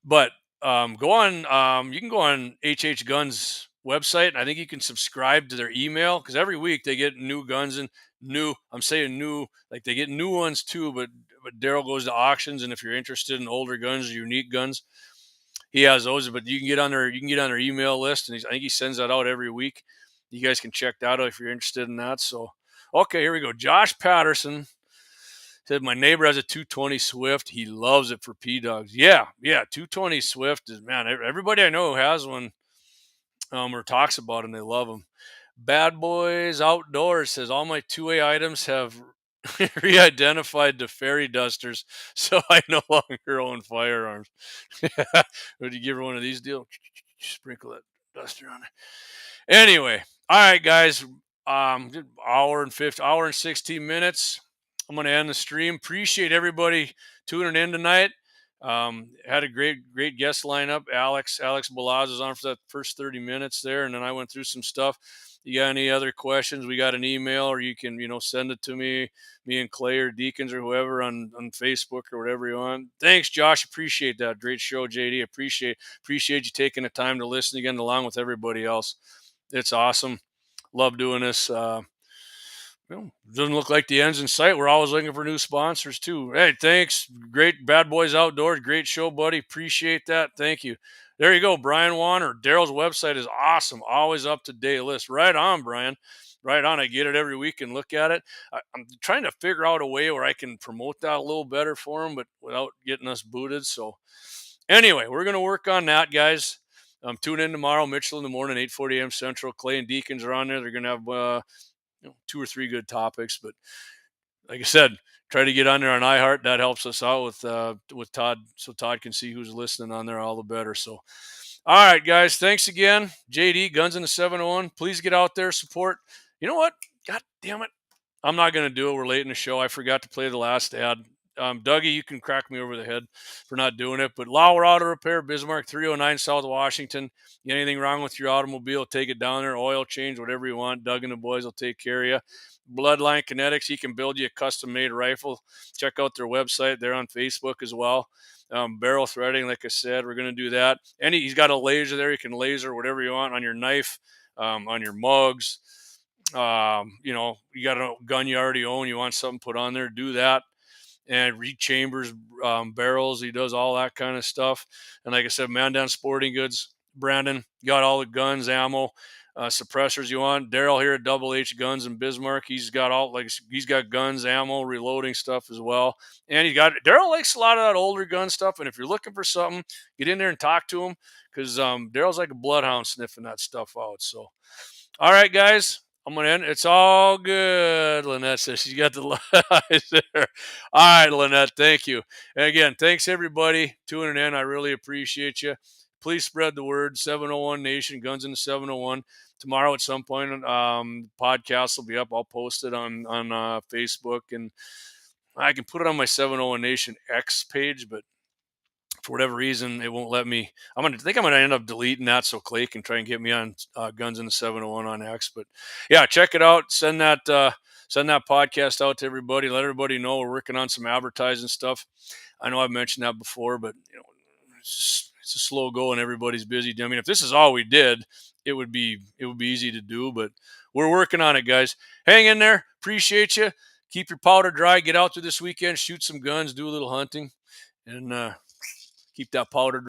But go on. You can go on HH Guns website, and I think you can subscribe to their email, because every week they get new guns and new. I'm saying new, like they get new ones too. But Daryl goes to auctions, and if you're interested in older guns or unique guns, he has those. But you can get on their email list, and I think he sends that out every week. You guys can check that out if you're interested in that. So, okay, here we go. Josh Patterson said, my neighbor has a 220 Swift. He loves it for P-Dogs. Yeah, 220 Swift is, man, everybody I know who has one or talks about them, they love them. Bad Boys Outdoors says, all my 2A items have re-identified to fairy dusters, so I no longer own firearms. Would you give her one of these deals? Sprinkle that duster on it. Anyway, all right, guys. Hour and 16 minutes. I'm going to end the stream. Appreciate everybody tuning in tonight. Had a great guest lineup. Alex Balazs was on for that first 30 minutes there, and then I went through some stuff. You got any other questions? We got an email, or you can, send it to me and Clay or Deacons or whoever on Facebook or whatever you want. Thanks, Josh. Appreciate that. Great show, JD. Appreciate you taking the time to listen again, along with everybody else. It's awesome. Love doing this. Doesn't look like the end's in sight. We're always looking for new sponsors too. Hey, thanks. Great Bad Boys Outdoors. Great show, buddy. Appreciate that. Thank you. There you go, Brian Warner. Daryl's website is awesome. Always up to date list. Right on, Brian. Right on. I get it every week and look at it. I'm trying to figure out a way where I can promote that a little better for them, but without getting us booted. So anyway, we're going to work on that, guys. Tune in tomorrow. Mitchell in the morning, 8:40 a.m. Central. Clay and Deacons are on there. They're going to have 2 or 3 good topics, but like I said, try to get on there on iHeart. That helps us out with Todd, so Todd can see who's listening on there, all the better. So, all right, guys, thanks again. JD, Guns in the 701. Please get out there, support. You know what? God damn it. I'm not going to do it. We're late in the show. I forgot to play the last ad. Dougie, you can crack me over the head for not doing it. But Lauer Auto Repair, Bismarck, 309 South Washington. Get anything wrong with your automobile, take it down there, oil change, whatever you want. Doug and the boys will take care of you. Bloodline Kinetics, he can build you a custom-made rifle. Check out their website. They're on Facebook as well. Barrel threading, like I said, we're going to do that. And he's got a laser there. You can laser whatever you want on your knife, on your mugs. You got a gun you already own, you want something put on there, do that. And rechambers barrels. He does all that kind of stuff. And like I said, Man Down Sporting Goods, Brandon, got all the guns, ammo, suppressors you want. Daryl here at Double H Guns in Bismarck. He's got guns, ammo, reloading stuff as well. And Daryl likes a lot of that older gun stuff. And if you're looking for something, get in there and talk to him, because Daryl's like a bloodhound sniffing that stuff out. So, all right, guys. I'm going to end. It's all good, Lynette says. She's got the eyes there. All right, Lynette, thank you. And again, thanks, everybody, tuning in. I really appreciate you. Please spread the word. 701 Nation, Guns in the 701. Tomorrow at some point, the podcast will be up. I'll post it on Facebook, and I can put it on my 701 Nation X page, but for whatever reason, it won't let me. I'm going to end up deleting that so Clay can try and get me on Guns in the 701 on X. But yeah, check it out. Send that podcast out to everybody. Let everybody know we're working on some advertising stuff. I know I've mentioned that before, but it's a slow go and everybody's busy. I mean, if this is all we did, it would be easy to do, but we're working on it, guys. Hang in there. Appreciate you. Keep your powder dry. Get out there this weekend, shoot some guns, do a little hunting, and keep that powder